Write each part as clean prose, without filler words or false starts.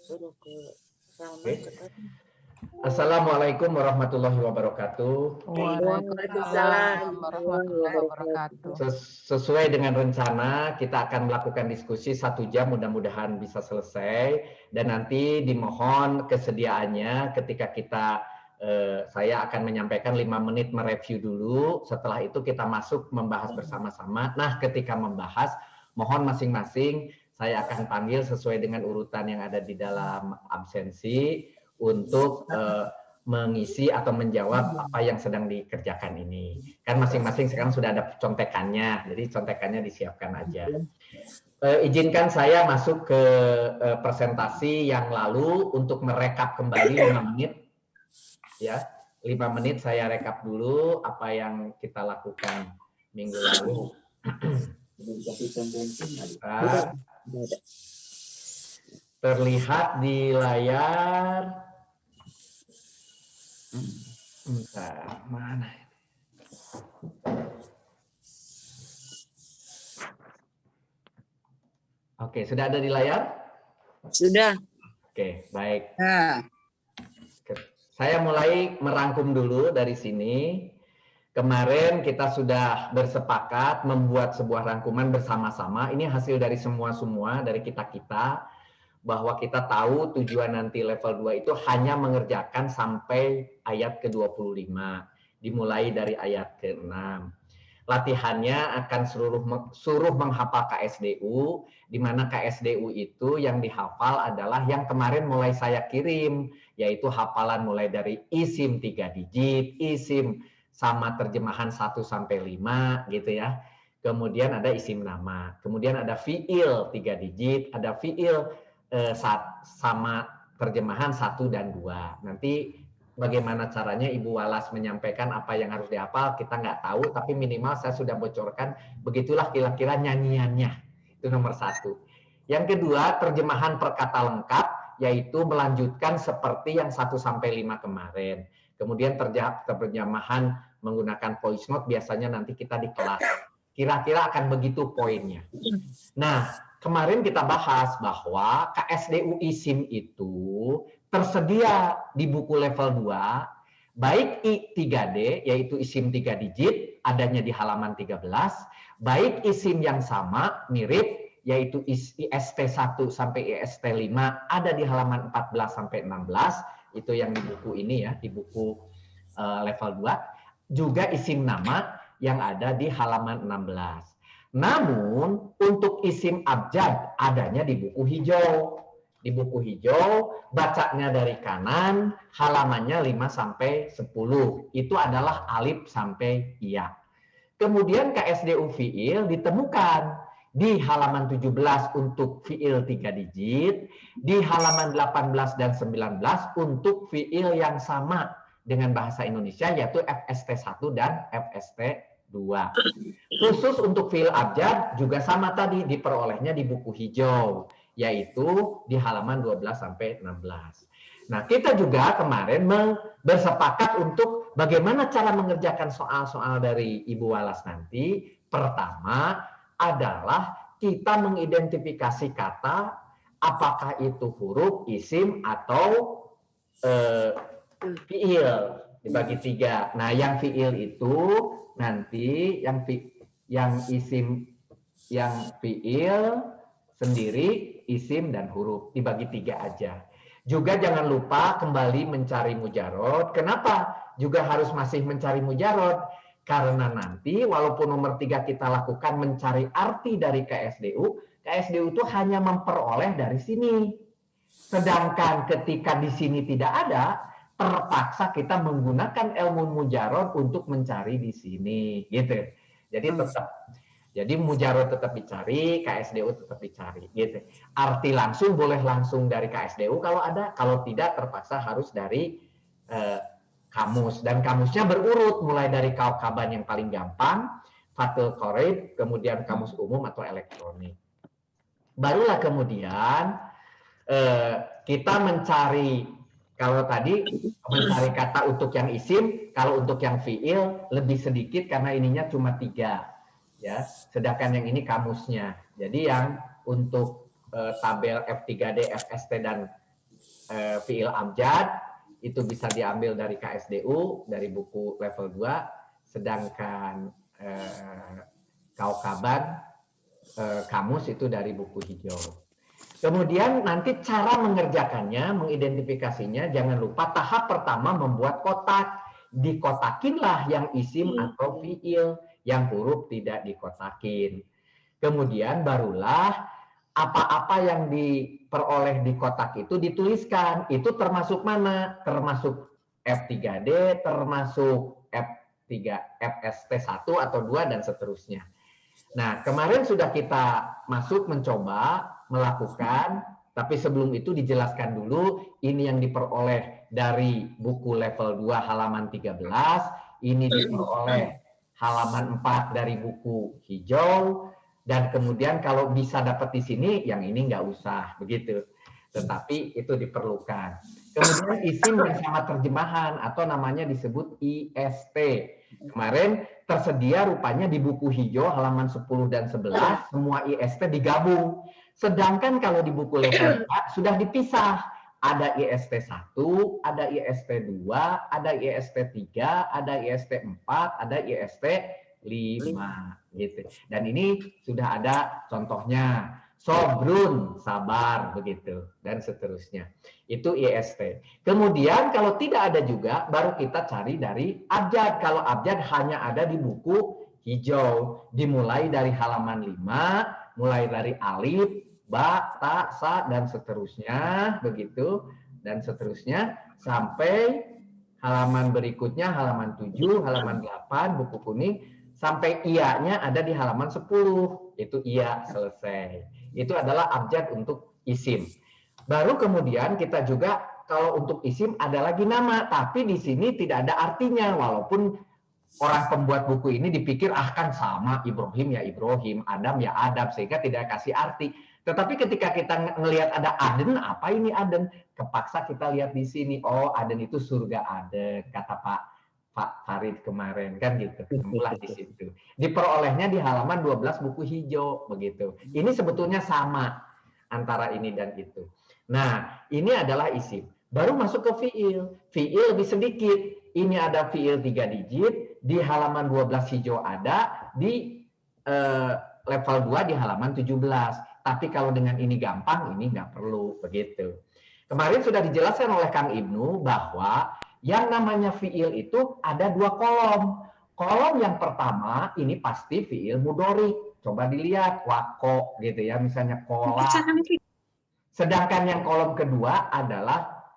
Oke. Assalamualaikum warahmatullahi wabarakatuh. Waalaikumsalam warahmatullahi wabarakatuh. Sesuai dengan rencana, kita akan melakukan diskusi 1 jam, mudah-mudahan bisa selesai. Dan nanti dimohon kesediaannya ketika saya akan menyampaikan 5 menit mereview dulu. Setelah itu kita masuk membahas bersama-sama. Nah, ketika membahas, mohon masing-masing saya akan panggil sesuai dengan urutan yang ada di dalam absensi untuk mengisi atau menjawab apa yang sedang dikerjakan ini. Kan masing-masing sekarang sudah ada contekannya, jadi contekannya disiapkan aja. Izinkan saya masuk ke presentasi yang lalu untuk merekap kembali 5 menit. Ya, 5 menit saya rekap dulu apa yang kita lakukan minggu lalu. Terlihat di layar. Bentar, mana? Oke, sudah ada di layar? Sudah. Oke, baik. Saya mulai merangkum dulu dari sini. Kemarin kita sudah bersepakat membuat sebuah rangkuman bersama-sama. Ini hasil dari semua dari kita-kita. Bahwa kita tahu tujuan nanti level 2 itu hanya mengerjakan sampai ayat ke-25. Dimulai dari ayat ke-6. Latihannya akan suruh menghafal KSDU, di mana KSDU itu yang dihafal adalah yang kemarin mulai saya kirim, yaitu hafalan mulai dari isim 3 digit, isim sama terjemahan 1-5 gitu ya. Kemudian ada isim nama, kemudian ada fiil 3 digit, ada fiil sama terjemahan 1 dan 2. Nanti bagaimana caranya Ibu Walas menyampaikan apa yang harus dihafal, kita nggak tahu, tapi minimal saya sudah bocorkan, begitulah kira-kira nyanyiannya. Itu nomor 1. Yang kedua, terjemahan perkata lengkap, yaitu melanjutkan seperti yang 1-5 kemarin. Kemudian terjemahan menggunakan voice note, biasanya nanti kita di kelas. Kira-kira akan begitu poinnya. Nah, kemarin kita bahas bahwa KSDU isim itu tersedia di buku level 2, baik I3D, yaitu isim 3 digit, adanya di halaman 13, baik isim yang sama, mirip, yaitu IST 1 sampai IST 5, ada di halaman 14 sampai 16, itu yang di buku ini ya, di buku level 2, juga isim nama yang ada di halaman 16. Namun, untuk isim abjad adanya di buku hijau. Di buku hijau, bacanya dari kanan, halamannya 5-10. Itu adalah alif sampai ya. Kemudian KSDU fiil ditemukan di halaman 17 untuk fiil 3 digit, di halaman 18 dan 19 untuk fiil yang sama dengan bahasa Indonesia, yaitu FST 1 dan FST 2. Khusus untuk fiil abjad juga sama tadi, diperolehnya di buku hijau, yaitu di halaman 12-16. Nah, kita juga kemarin bersepakat untuk bagaimana cara mengerjakan soal-soal dari Ibu Walas nanti. Pertama adalah kita mengidentifikasi kata, apakah itu huruf, isim, atau fiil, dibagi 3. Nah, yang fiil itu nanti yang isim, yang fiil sendiri, isim dan huruf dibagi 3 aja. Juga jangan lupa kembali mencari mujarot. Kenapa juga harus masih mencari mujarot? Karena nanti walaupun nomor 3 kita lakukan mencari arti dari KSDU, KSDU itu hanya memperoleh dari sini. Sedangkan ketika di sini tidak ada, terpaksa kita menggunakan ilmu mujarot untuk mencari di sini, gitu. Jadi mujarot tetap dicari, KSDU tetap dicari, gitu. Arti langsung boleh langsung dari KSDU kalau ada, kalau tidak terpaksa harus dari kamus. Dan kamusnya berurut, mulai dari kaukaban yang paling gampang, Fathul Qorib, kemudian kamus umum atau elektronik. Barulah kemudian kita mencari. Kalau tadi mencari kata untuk yang isim, kalau untuk yang fiil lebih sedikit karena ininya cuma 3, ya. Sedangkan yang ini kamusnya. Jadi yang untuk tabel F3D, FST dan fiil abjad itu bisa diambil dari KSDU, dari buku level 2, sedangkan kaukaban kamus itu dari buku hijau. Kemudian nanti cara mengerjakannya, mengidentifikasinya, jangan lupa tahap pertama membuat kotak. Dikotakinlah yang isim atau fiil, yang huruf tidak dikotakin. Kemudian barulah apa-apa yang diperoleh di kotak itu dituliskan. Itu termasuk mana? Termasuk F3D, termasuk FST1 atau 2, dan seterusnya. Nah, kemarin sudah kita masuk mencoba melakukan, tapi sebelum itu dijelaskan dulu ini yang diperoleh dari buku level 2 halaman 13, ini diperoleh halaman 4 dari buku hijau, dan kemudian kalau bisa dapat di sini, yang ini nggak usah, begitu. Tetapi itu diperlukan. Kemudian isim yang sama terjemahan atau namanya disebut IST. Kemarin tersedia rupanya di buku hijau halaman 10 dan 11 semua IST digabung. Sedangkan kalau di buku level 4 sudah dipisah. Ada IST 1, ada IST 2, ada IST 3, ada IST 4, ada IST 5 gitu. Dan ini sudah ada contohnya. Sobrun, sabar, begitu, dan seterusnya. Itu IST. Kemudian kalau tidak ada juga, baru kita cari dari abjad. Kalau abjad hanya ada di buku hijau. Dimulai dari halaman 5, mulai dari alif, ba, ta, sa, dan seterusnya, begitu, dan seterusnya, sampai halaman berikutnya, halaman 7, halaman 8, buku kuning, sampai iya-nya ada di halaman 10. Itu iya, selesai. Itu adalah abjad untuk isim. Baru kemudian kita juga kalau untuk isim ada lagi nama, tapi di sini tidak ada artinya, walaupun orang pembuat buku ini dipikir kan sama, Ibrahim ya Ibrahim, Adam ya Adam, sehingga tidak kasih arti. Tetapi ketika kita melihat ada Aden, apa ini Aden? Kepaksa kita lihat di sini, oh Aden itu surga Aden, kata Pak Farid kemarin, kan gitu. Mulai di situ. Diperolehnya di halaman 12 buku hijau, begitu. Ini sebetulnya sama antara ini dan itu. Nah, ini adalah isim. Baru masuk ke fiil. Fiil lebih sedikit. Ini ada fiil 3 digit, di halaman 12 hijau ada, di level 2 di halaman 17. Tapi kalau dengan ini gampang, ini nggak perlu, begitu. Kemarin sudah dijelaskan oleh Kang Ibnu bahwa yang namanya fiil itu ada 2 kolom. Kolom yang pertama ini pasti fiil mudhari. Coba dilihat wako gitu ya, misalnya kola. Sedangkan yang kolom kedua adalah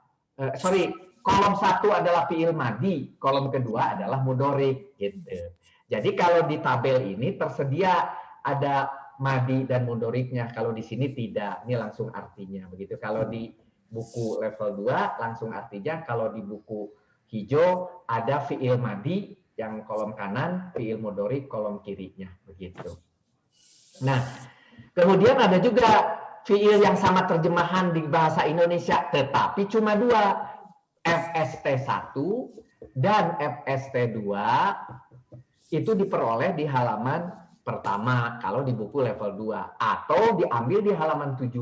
kolom 1 adalah fiil madi, kolom kedua adalah mudhari gitu. Jadi kalau di tabel ini tersedia ada madi dan mudhari'nya, kalau di sini tidak. Ini langsung artinya begitu. Kalau di buku level 2 langsung artinya, kalau di buku hijau ada fiil madi yang kolom kanan, fiil mudhari kolom kirinya, begitu. Nah, kemudian ada juga fiil yang sama terjemahan di bahasa Indonesia, tetapi cuma 2, FST1 dan FST2 itu diperoleh di halaman pertama kalau di buku level 2, atau diambil di halaman 17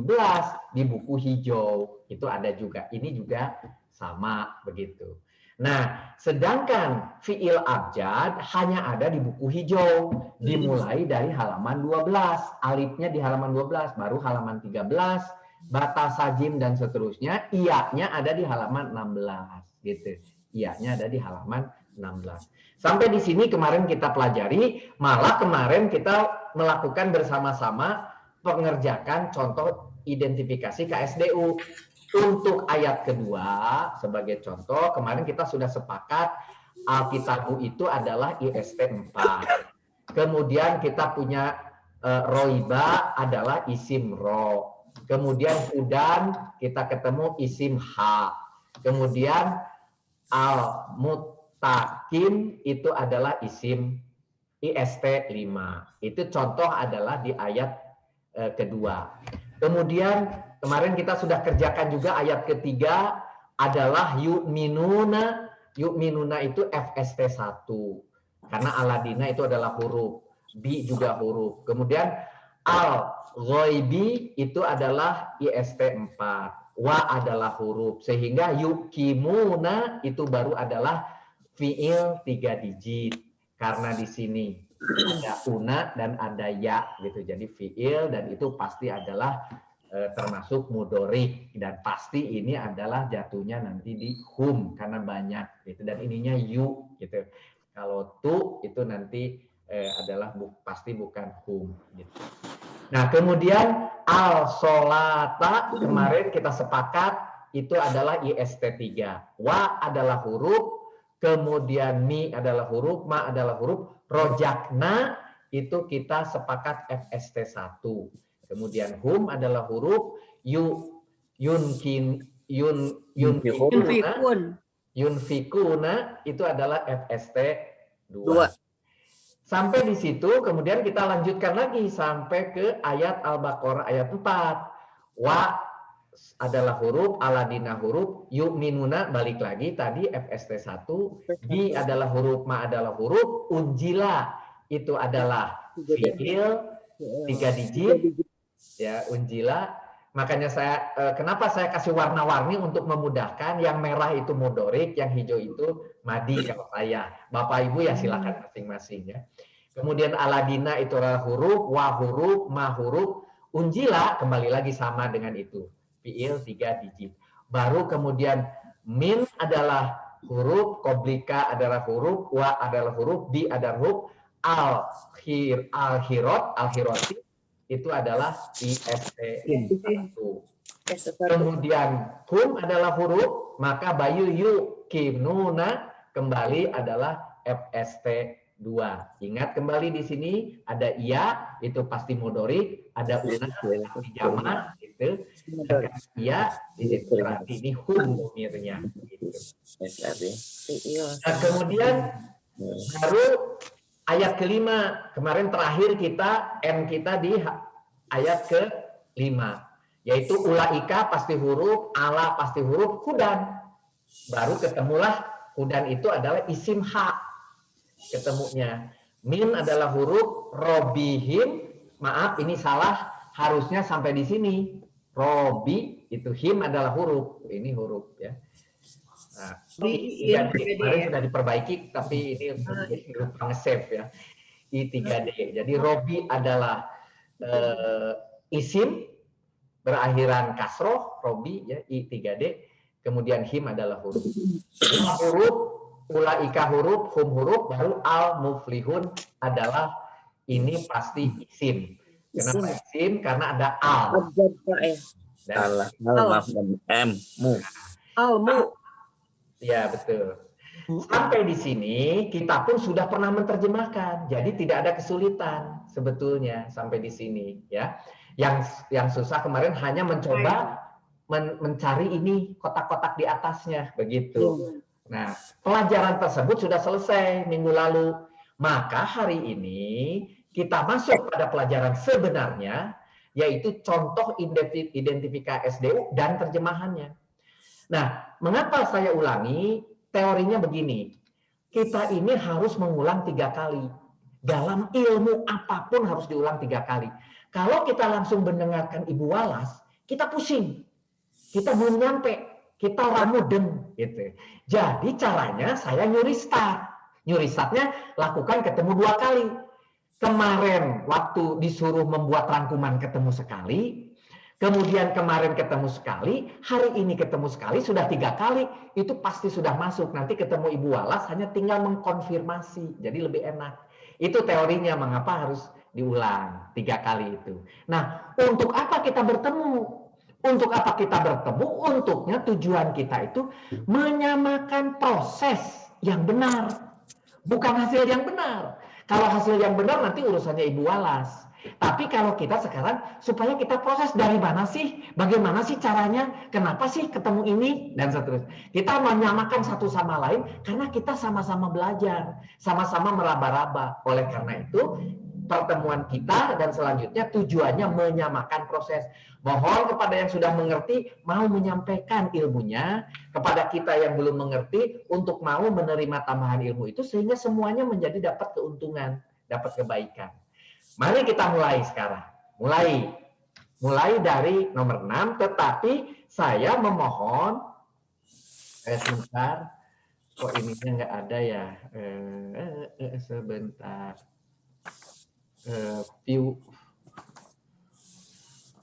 di buku hijau. Itu ada juga. Ini juga sama begitu. Nah, sedangkan fiil abjad hanya ada di buku hijau, dimulai dari halaman 12, alifnya di halaman 12, baru halaman 13, bata sajim dan seterusnya, iya-nya ada di halaman 16 gitu. Iya-nya ada di halaman 16. Sampai di sini kemarin kita pelajari, malah kemarin kita melakukan bersama-sama pengerjakan contoh identifikasi KSDU. Untuk ayat kedua, sebagai contoh, kemarin kita sudah sepakat Alkitabu itu adalah IST 4. Kemudian kita punya Roiba adalah isim ro. Kemudian Hudan kita ketemu isim H. Kemudian Al-Mutakin itu adalah isim IST 5. Itu contoh adalah di ayat kedua. Kemudian kemarin kita sudah kerjakan juga ayat ketiga adalah yu'minuna. Yu'minuna itu FST1. Karena Aladina itu adalah huruf. Bi juga huruf. Kemudian Al-ghaibi itu adalah IST 4. Wa adalah huruf. Sehingga yukimuna itu baru adalah fiil 3 digit. Karena di sini ada una dan ada ya gitu. Jadi fiil dan itu pasti adalah termasuk mudorik dan pasti ini adalah jatuhnya nanti di hum karena banyak gitu dan ininya yu gitu. Kalau tu itu nanti adalah pasti bukan hum gitu. Nah, kemudian al-solata kemarin kita sepakat itu adalah IST 3. Wa adalah huruf, kemudian mi adalah huruf, ma adalah huruf, rojakna itu kita sepakat FST 1. Kemudian hum adalah huruf, yunfikuna itu adalah FST 2. Sampai di situ, kemudian kita lanjutkan lagi sampai ke ayat Al-Baqarah ayat 4. Wa adalah huruf, aladina huruf, yu'minuna balik lagi tadi FST 1. Di adalah huruf, ma adalah huruf, unjila itu adalah fiil 3 digit. Ya, unjila. Makanya saya kenapa saya kasih warna-warni untuk memudahkan. Yang merah itu mudorik, yang hijau itu madi kalau saya. Bapak Ibu ya silakan masing-masing ya. Kemudian aladina itu adalah huruf, wa huruf, ma huruf, unjila kembali lagi sama dengan itu. Fiil 3 digit. Baru kemudian min adalah huruf, koblika adalah huruf, wa adalah huruf, di adalah huruf, al-hiroti itu adalah IST 1. Kemudian hum adalah huruf, maka bayu yukinuna kembali adalah FST 2. Ingat kembali di sini ada iya itu pasti mudorik, ada una pasti jamak gitu. Iya ini berarti ini hum domirnya gitu. Nah, kemudian baru ayat kelima, kemarin terakhir kita kita di ayat ke-5, yaitu ulaika pasti huruf, ala pasti huruf, hudan. Baru ketemulah hudan itu adalah isim ha. Ketemunya. Min adalah huruf, robihim, maaf ini salah, harusnya sampai di sini. Robi itu him adalah huruf, ini huruf ya. Nah, kemarin sudah diperbaiki, tapi ini lupa nge-save ya. I3D. Jadi Robi adalah isim berakhiran kasroh, Robi ya, I3D. Kemudian him adalah huruf. Huruf, ulaika huruf, hum huruf, baru al-muflihun adalah ini pasti isim. Kenapa isim? Karena ada al. Al-mu. Ya, betul. Sampai di sini kita pun sudah pernah menerjemahkan. Jadi tidak ada kesulitan sebetulnya sampai di sini ya. Yang susah kemarin hanya mencoba mencari ini kotak-kotak di atasnya begitu. Nah, pelajaran tersebut sudah selesai minggu lalu. Maka hari ini kita masuk pada pelajaran sebenarnya yaitu contoh identifikasi SDU dan terjemahannya. Nah, mengapa saya ulangi? Teorinya begini, kita ini harus mengulang 3 kali. Dalam ilmu apapun harus diulang 3 kali. Kalau kita langsung mendengarkan Ibu Walas, kita pusing. Kita belum nyampe, kita ramudeng. Gitu. Jadi caranya saya nyuri start. Nyuri startnya lakukan ketemu 2 kali. Kemarin waktu disuruh membuat rangkuman ketemu sekali. Kemudian kemarin ketemu sekali, hari ini ketemu sekali, sudah 3 kali, itu pasti sudah masuk. Nanti ketemu Ibu Walas hanya tinggal mengkonfirmasi, jadi lebih enak. Itu teorinya mengapa harus diulang 3 kali itu. Nah, untuk apa kita bertemu? Untuk apa kita bertemu? Untuknya tujuan kita itu menyamakan proses yang benar, bukan hasil yang benar. Kalau hasil yang benar nanti urusannya Ibu Walas. Tapi kalau kita sekarang supaya kita proses dari mana sih, bagaimana sih caranya, kenapa sih ketemu ini dan seterusnya. Kita menyamakan satu sama lain karena kita sama-sama belajar, sama-sama meraba-raba. Oleh karena itu pertemuan kita dan selanjutnya tujuannya menyamakan proses. Mohon kepada yang sudah mengerti mau menyampaikan ilmunya kepada kita yang belum mengerti untuk mau menerima tambahan ilmu itu sehingga semuanya menjadi dapat keuntungan, dapat kebaikan. Mari kita mulai sekarang. Mulai dari nomor 6, tetapi saya memohon, sebentar, kok ininya nggak ada ya, sebentar, view.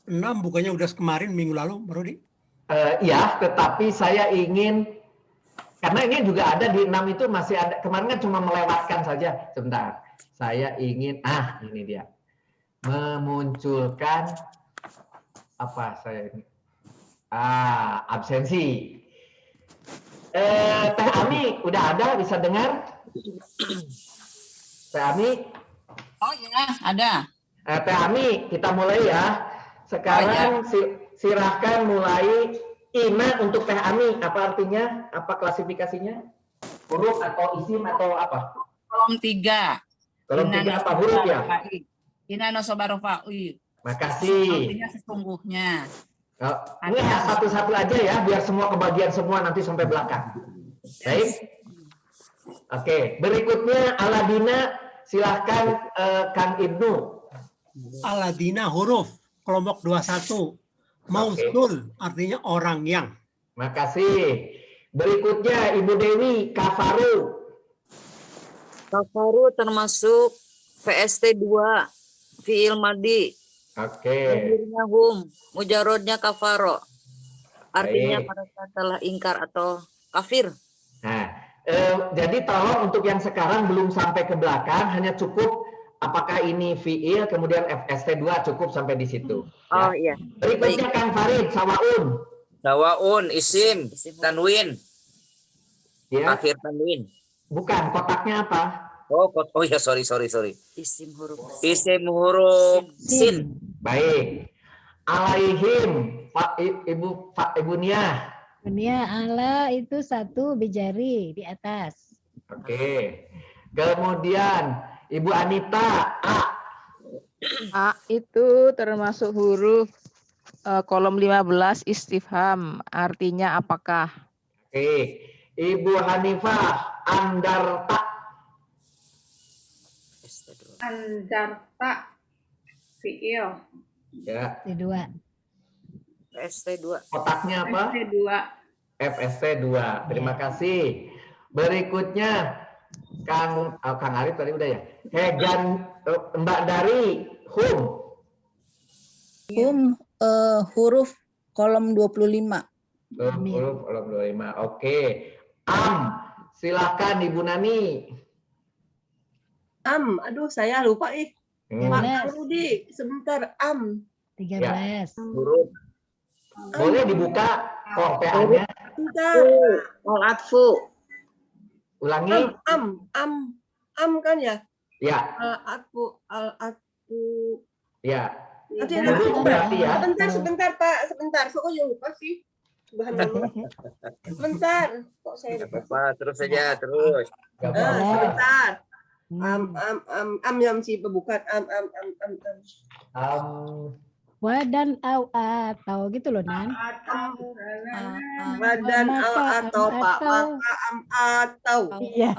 6 bukannya udah kemarin minggu lalu, Bro Rudi? Ya, tetapi saya ingin, karena ini juga ada di 6 itu masih ada, kemarin kan cuma melewatkan saja. Sebentar, saya ingin, ini dia, memunculkan apa saya ini, absensi. Teh Ami, udah ada, bisa dengar? Teh Ami? Oh ya, ada. Teh Ami, kita mulai ya. Sekarang silahkan mulai. Ina untuk Teh Ami, apa artinya? Apa klasifikasinya? Huruf atau isim atau apa? Kolom 3. Kolom 3 apa huruf ya? Ina nosobarofa'i. Makasih. Artinya sesungguhnya. Ini satu-satu aja ya, biar semua kebagian semua nanti sampai belakang. Baik. Oke, berikutnya Aladina, silahkan Kang Ibnu. Aladina huruf kelompok 21. Mausul artinya orang yang. Makasih. Berikutnya Ibu Dewi, kafaru. Kafaru termasuk VST 2, fiil madi. Oke. Akhirnya hum, mujarodnya kafaro. Artinya Baik. pada saat telah ingkar atau kafir. Nah, jadi tolong untuk yang sekarang belum sampai ke belakang, hanya cukup apakah ini fiil, kemudian FST2 cukup sampai di situ. Oh Ya. iya. Berikutnya Kang Farid, sawaun. Sawaun, isim, tanwin, Ya. akhir tanwin. Bukan, kotaknya apa? Oh ya, sorry. Isim huruf. Isim huruf sin. Baik. Alaihim, Ibu Nia. Dunia ala itu satu bijari di atas. Oke. Kemudian Ibu Anita, A. A itu termasuk huruf kolom 15 istifham, artinya apakah? Oke. Ibu Hanifah, Andarta. Andarta fiil. Ya. Kedua. VST 2. Kotaknya apa? FST2. FST2. Terima kasih. Berikutnya Kang Arif tadi udah ya. Hegan, Mbak Dari, hum. Huruf kolom 25. Huruf kolom 25. Oke. Am, silakan Ibu Nani. Aduh saya lupa ih. Pak 13. Rudi, sebentar. 13. Huruf Boleh dibuka PA-nya? Sebentar. Al-atfu. Ulangi. Kan ya? Ya. Al-atfu. Ya. Hati-hati. Huruf berarti ya. Sebentar Pak. Sebentar. Kok yang lupa sih? Subhanallah. Sebentar. Kok saya lupa? apa? Terus saja, terus. Gak apa-apa. Sebentar. Yang si bukan Wadan au atau gitu loh, Nan. badan atau Pak atau. Iya.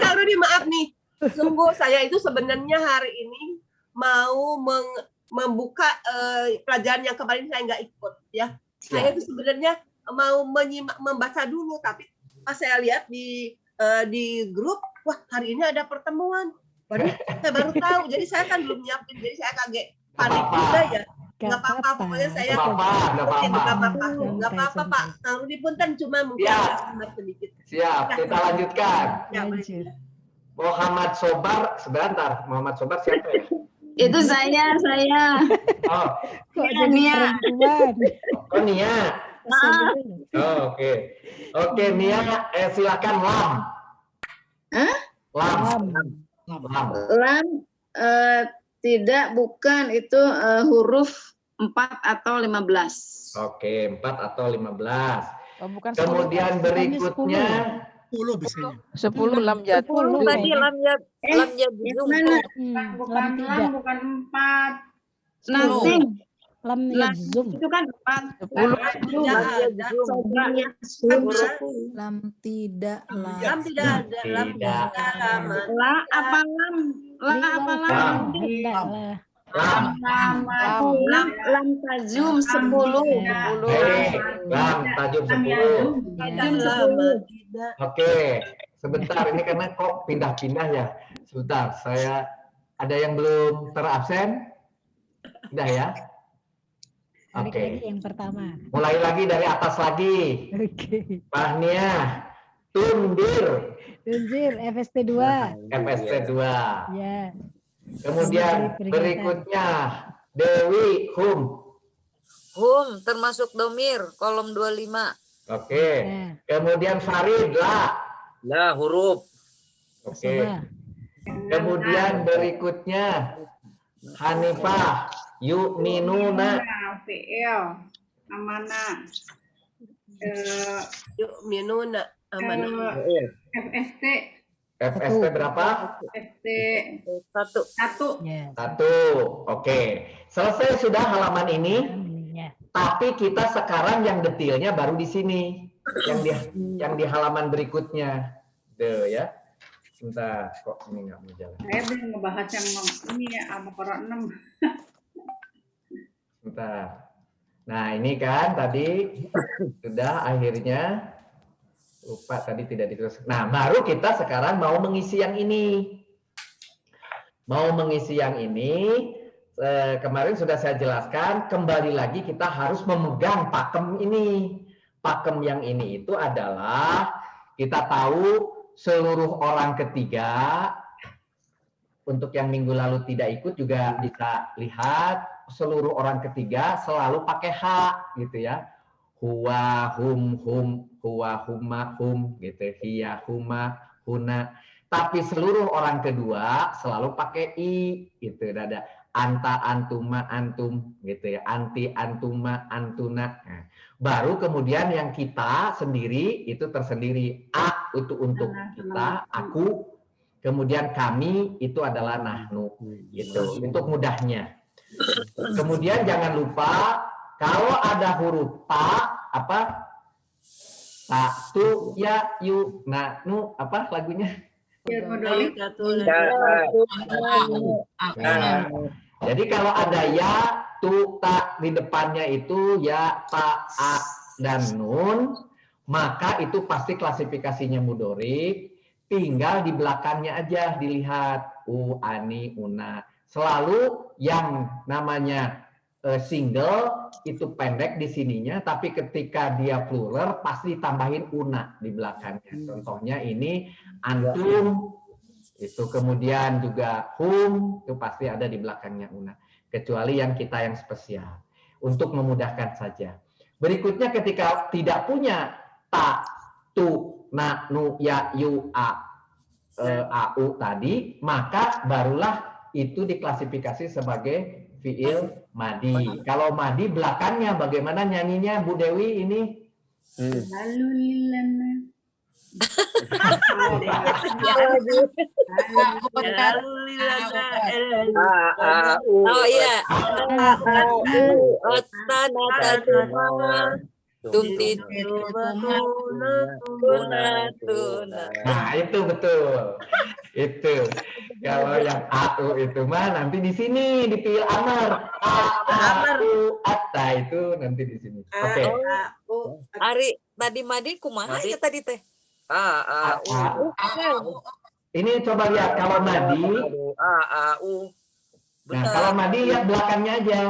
Kak Rudi, maaf nih. Sungguh saya itu sebenarnya hari ini mau membuka pelajaran yang kemarin saya nggak ikut ya. Saya itu sebenarnya mau membaca dulu, tapi pas saya lihat di grup, wah hari ini ada pertemuan. Saya baru tahu, jadi saya kan belum nyiapin, jadi saya kaget panik juga ya. Nggak apa-apa, pokoknya saya nggak apa-apa Pak. Kang Rudi punten, cuma mungkin sedikit. Siap, kita lanjutkan. Lanjut. Muhammad Sobar, sebentar. Muhammad Sobar siapa ya? Itu saya. Oh, Kok jadi perempuan? oh Nia. Oh, oke. Oke, Nia, silakan Lam. Lam. Lam bukan itu huruf 4 atau 15. Oke, 4 atau 15. Oh, bukan Kemudian berikutnya 10 biasanya. 10 lam jad. 10 tadi lam jad Yang mana? Lam 3. Bukan 4. Nasim. Lam yajzum. Itu kan 4. 10. Sobranya Lam tidak lam. Lam tidak ada. Lam Tidak. tidak lama. La apa lam? La apa lam? Lam. Hendaklah. Lam. Lam tajum 10. Lam tajum 10. Tidak lama. Tidak. Oke, sebentar ini karena kok pindah-pindah ya. Sebentar, saya ada yang belum terabsen? Sudah ya? Balik Oke. lagi yang pertama. Mulai lagi dari atas lagi. Oke. Pahnia, Tundir, Tunjir, FST 2. FST 2. Ya. Kemudian Peringatan. berikutnya Dewi, Hum. termasuk domir, kolom 25. Oke. Nah, Kemudian Farid, La. La huruf. Oke. coba. Kemudian berikutnya Hanifah, Yu'minuna. PL amanah. Yuk minuna amanah. FST FST berapa? FST 1. 1. Ya. 1. Oke. Selesai sudah halaman ini. Ya. Tapi kita sekarang yang detailnya baru di sini. Yang di halaman berikutnya. Ya. Sebentar, kok ini nggak mau jalan. Saya belum ngebahas yang ini ya, Al-Baqarah 6. Sebentar. Nah, ini kan tadi sudah akhirnya lupa tadi tidak diterus. Nah, baru kita sekarang mau mengisi yang ini. Mau mengisi yang ini, kemarin sudah saya jelaskan, kembali lagi kita harus memegang pakem ini. Pakem yang ini itu adalah kita tahu seluruh orang ketiga, untuk yang minggu lalu tidak ikut juga bisa lihat, seluruh orang ketiga selalu pakai H gitu ya. Huwa, hum, huwa, huma, hum gitu. Hiya, huma, huna. Tapi seluruh orang kedua selalu pakai I gitu. Ada anta, antuma, antum gitu ya. Anti, antuma, antuna. Nah, baru kemudian yang kita sendiri itu tersendiri. A itu untuk kita, aku. Kemudian kami itu adalah nahnu gitu. Untuk mudahnya. Kemudian jangan lupa kalau ada huruf ta apa? Ta, tu, ya, yu, na, nu apa lagunya? Nah, jadi kalau ada ya, tu, ta di depannya itu ya, ta, a, dan nun, maka itu pasti klasifikasinya mudorik. Tinggal di belakangnya aja dilihat u, ani, una. Selalu yang namanya single itu pendek di sininya, tapi ketika dia plural pasti ditambahin una di belakangnya. Contohnya ini antum, itu kemudian juga hum, itu pasti ada di belakangnya una. Kecuali yang kita yang spesial. Untuk memudahkan saja. Berikutnya ketika tidak punya ta, tu, na, nu, ya, yu, a, au tadi, maka barulah itu diklasifikasi sebagai fiil madi. Kalau madi belakangnya bagaimana nyanyinya Bu Dewi ini? Lalu lilana. Oh iya. Nah, itu betul. Itu. Kalau yang au itu mah nanti di sini di fiil amar. Au, atta itu nanti di sini. Oke. Ari tadi madi kumaha ya tadi teh? Ini coba lihat kalau madi. Nah, kalau madi lihat belakangnya aja.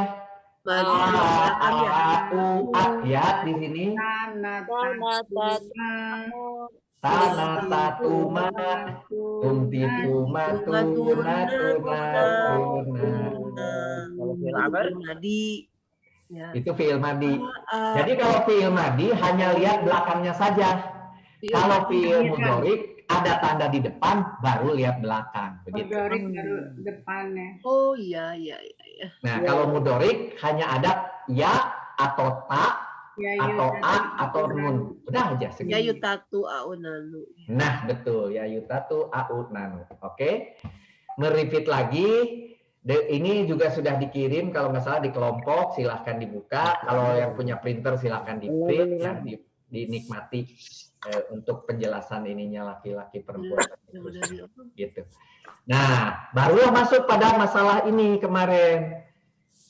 Lihat di sini. Tanah tatuma tumtituma tuna tuna itu fiil madi. Jadi kalau fiil madi hanya lihat belakangnya saja. Kalau fiil mudhorik ada tanda di depan baru lihat belakang begitu. Mudhorik baru depannya. Oh iya iya iya. Nah, kalau mudhorik hanya ada ya atau ta atau a atau nun. Udah aja segini. Ya yutatu aunanu. Nah, betul. Ya yutatu aunanu. Oke. Meripit lagi Ini juga sudah dikirim kalau nggak salah di kelompok, silahkan dibuka. Kalau yang punya printer silahkan di print, ya, dinikmati untuk penjelasan ininya laki-laki perempuan gitu. Nah, baru masuk pada masalah ini kemarin.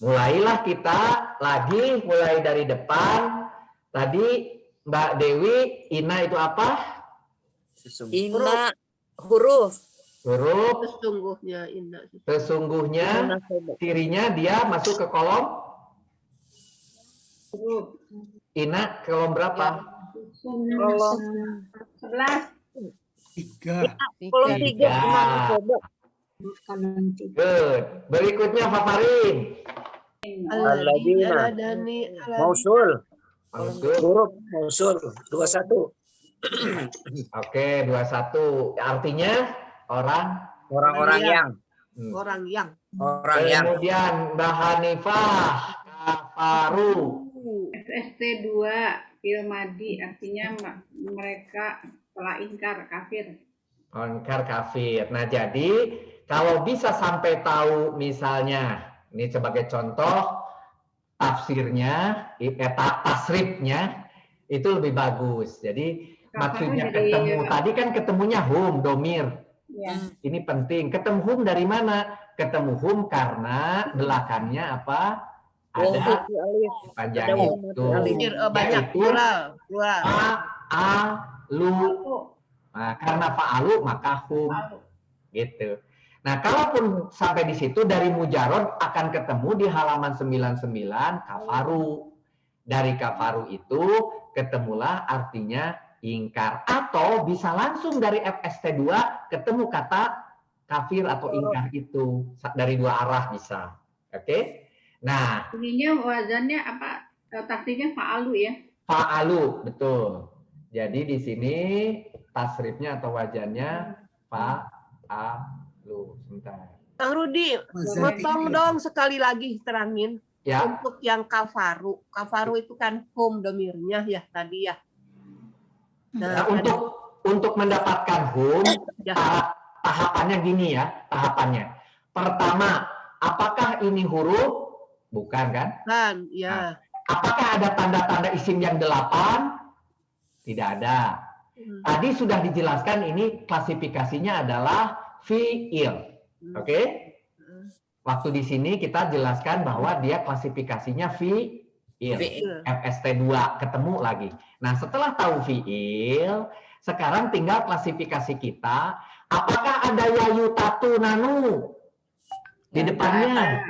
Mulailah kita lagi mulai dari depan. Tadi Mbak Dewi, Ina itu apa? Ina huruf. Huruf. Sesungguhnya indah. Sesungguhnya cirinya dia masuk ke kolom Ina kolom berapa? Kolom 11. 3. kolom 3. Good. Berikutnya Fafarin. Alladzina. Mausul. Huruf mausul 21. Oke, 21. Artinya Orang-orang yang. Orang yang. Kemudian Mbak Hanifah, kafaru. FST 2 Ilmadi artinya mereka telah ingkar kafir. Ingkar kafir. Nah, jadi kalau bisa sampai tahu misalnya, ini sebagai contoh tafsirnya, tasrifnya itu lebih bagus. Jadi maksudnya ketemu, tadi kan ketemunya hum, domir. Ya. Ini penting. Ketemu hum dari mana? Ketemu hum karena belakangnya apa? Ada panjang itu. Banyak plural. Fa'alu. Nah, karena fa'alu maka hum. Gitu. Nah, kalaupun sampai di situ dari mujarod akan ketemu di halaman 99 kafaru. Dari kafaru itu ketemulah artinya ingkar, atau bisa langsung dari FST 2 ketemu kata kafir atau ingkar itu dari dua arah bisa. Oke? Nah, Ininya wazannya apa? Tafsirnya fa'alu ya. fa'alu, betul. Jadi di sini tasrifnya atau wajannya fa'alu. Sebentar. Kang Rudi, potong dong sekali lagi terangin. Ya. Untuk yang kafaru. Kafaru itu kan hum domirnya ya tadi ya. Nah, untuk mendapatkan hum, tahapannya gini ya, tahapannya. Pertama, apakah ini huruf? Bukan kan? Kan, ya. Nah, apakah ada tanda-tanda isim yang 8? Tidak ada. Tadi sudah dijelaskan ini klasifikasinya adalah fi'il. Oke? Waktu di sini kita jelaskan bahwa dia klasifikasinya fi'il. FST 2 ketemu lagi. Nah, setelah tahu fi'il, sekarang tinggal klasifikasi kita. Apakah ada yayu tatu nanu di depannya?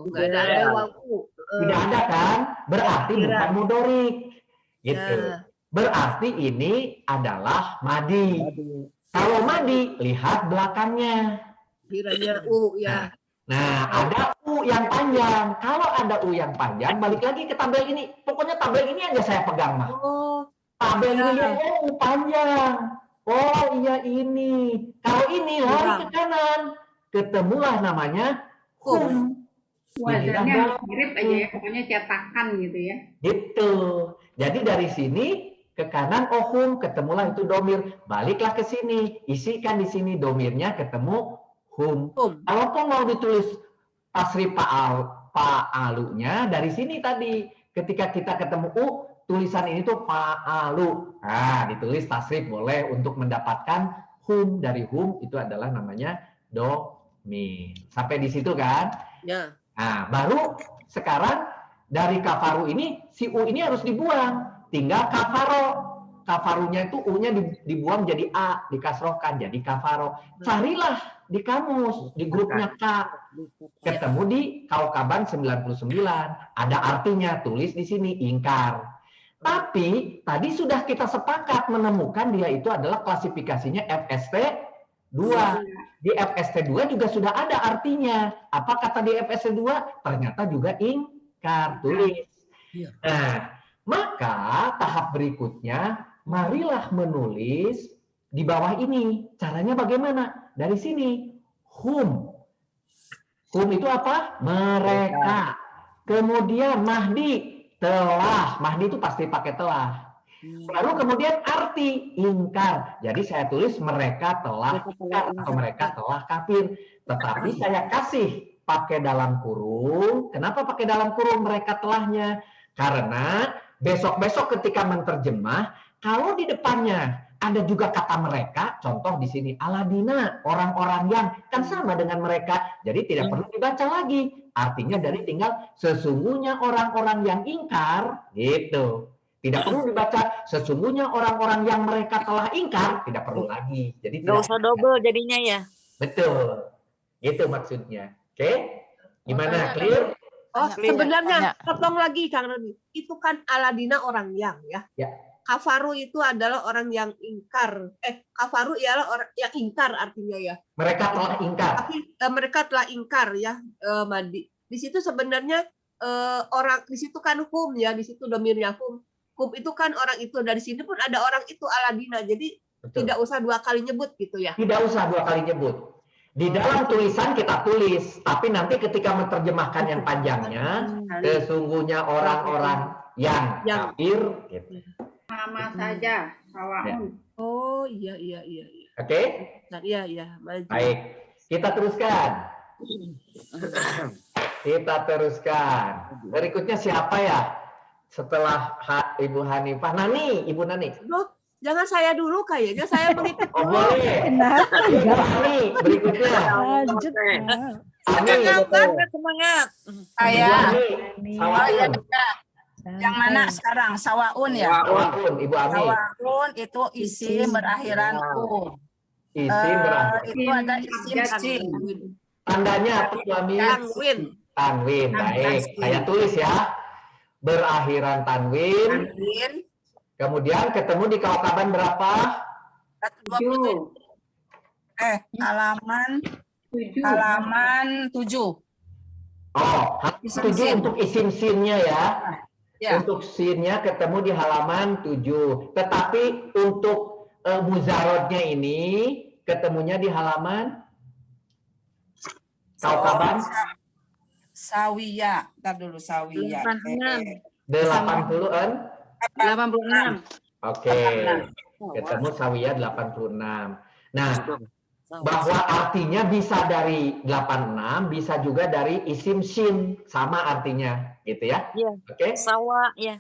Nggak ada wawu. Tidak ada kan? Berarti bukan mudorik. Gitu. Berarti ini adalah madi. Kalau madi, lihat belakangnya. Kiranya ya. Nah, ada U yang panjang. Kalau ada U yang panjang, balik lagi ke tabel ini. Pokoknya tabel ini aja saya pegang, mah. Tabel ini ya, U panjang. Oh iya ini. Kalau ini lari ke kanan, ketemulah namanya hum. Wazannya mirip aja ya, pokoknya cetakan gitu ya. Gitu. Jadi dari sini ke kanan hum, ketemulah itu domir. Baliklah ke sini, isikan di sini domirnya, ketemu hum. Kalaupun mau ditulis tasrif fa'alunya dari sini tadi, ketika kita ketemu tulisan ini tuh fa'alu. Nah, ditulis tasrif boleh untuk mendapatkan hum. Dari hum itu adalah namanya domir. Sampai di situ kan? Ya. Nah, baru sekarang dari kafaru ini si u ini harus dibuang. Tinggal kafaro. Kafarunya itu u-nya dibuang jadi a, dikasrohkan jadi kafaro. Carilah di kamus, di grupnya K. Ketemu di Kaukaban 99. Ada artinya, tulis di sini ingkar. Tapi tadi sudah kita sepakat menemukan dia itu adalah klasifikasinya FST 2. Di FST 2 juga sudah ada artinya. Apa kata di FST 2? Ternyata juga ingkar, tulis. Nah, maka tahap berikutnya marilah menulis di bawah ini. Caranya bagaimana? Dari sini. Hum. Hum itu apa? Mereka. Kemudian mahdi. Telah. Mahdi itu pasti pakai telah. Lalu kemudian arti ingkar. Jadi saya tulis mereka telah ingkar atau mereka telah kafir. Tetapi saya kasih pakai dalam kurung. Kenapa pakai dalam kurung mereka telahnya? Karena besok-besok ketika menterjemah, kalau di depannya ada juga kata mereka, contoh di sini aladina, orang-orang yang, kan sama dengan mereka, jadi tidak perlu dibaca lagi. Artinya dari tinggal sesungguhnya orang-orang yang ingkar, gitu. Tidak perlu dibaca sesungguhnya orang-orang yang mereka telah ingkar, tidak perlu lagi. Jadi Nggak usah double jadinya ya. Betul. Itu maksudnya. Oke? Gimana? Clear? Oh, Clear. sebenarnya potong lagi Kang Rodi. Itu kan aladina orang yang ya. Ya. Kafaru itu adalah orang yang ingkar. Kafaru ialah orang yang ingkar artinya ya. Mereka telah ingkar. Tapi mereka telah ingkar ya, Madi. Di situ sebenarnya orang di situ kan hum ya, di situ domirnya hum. Hum itu kan orang itu, dari sini pun ada orang itu aladina. Jadi Betul. tidak usah 2 kali nyebut gitu ya. Tidak usah 2 kali nyebut. Di dalam tulisan kita tulis, tapi nanti ketika menerjemahkan yang panjangnya, sesungguhnya orang-orang yang kafir. Gitu. Sama saja, sawaun. Oh iya. Oke? Nah, iya. Maju. Baik. Kita teruskan. Kita teruskan. Berikutnya siapa ya? Setelah Ibu Hanifah. Nani, Ibu Nani. Loh, jangan saya dulu kayaknya, saya mengikuti Oh, dulu. boleh. Kenapa? Ibu Nani, berikutnya. Lanjut. Semangat, semangat. Saya. Ibu Ani, Sawaun. Yang mana sekarang? Sawaun ya? Sawaun, Ibu Ani. Sawaun itu isim berakhiran un. Isim berakhir. Itu ada isim sin. Tandanya apa, Ibu Ani? Tanwin. Tanwin, baik. Saya tulis ya. Berakhiran tanwin. Kemudian ketemu di kaukaban berapa? 27. Halaman 7. Oh, halaman 7 untuk isim sinnya ya. Ya. Untuk sinnya ketemu di halaman 7. Tetapi untuk muzarodnya ini ketemunya di halaman kaukaban Sawiya. Ntar dulu Sawiya. 80-an. 86. Oke. Ketemu Sawiya 86. Nah, bahwa artinya bisa dari 86, bisa juga dari isim sin, sama artinya, gitu ya? Iya. Oke? Sawa ya.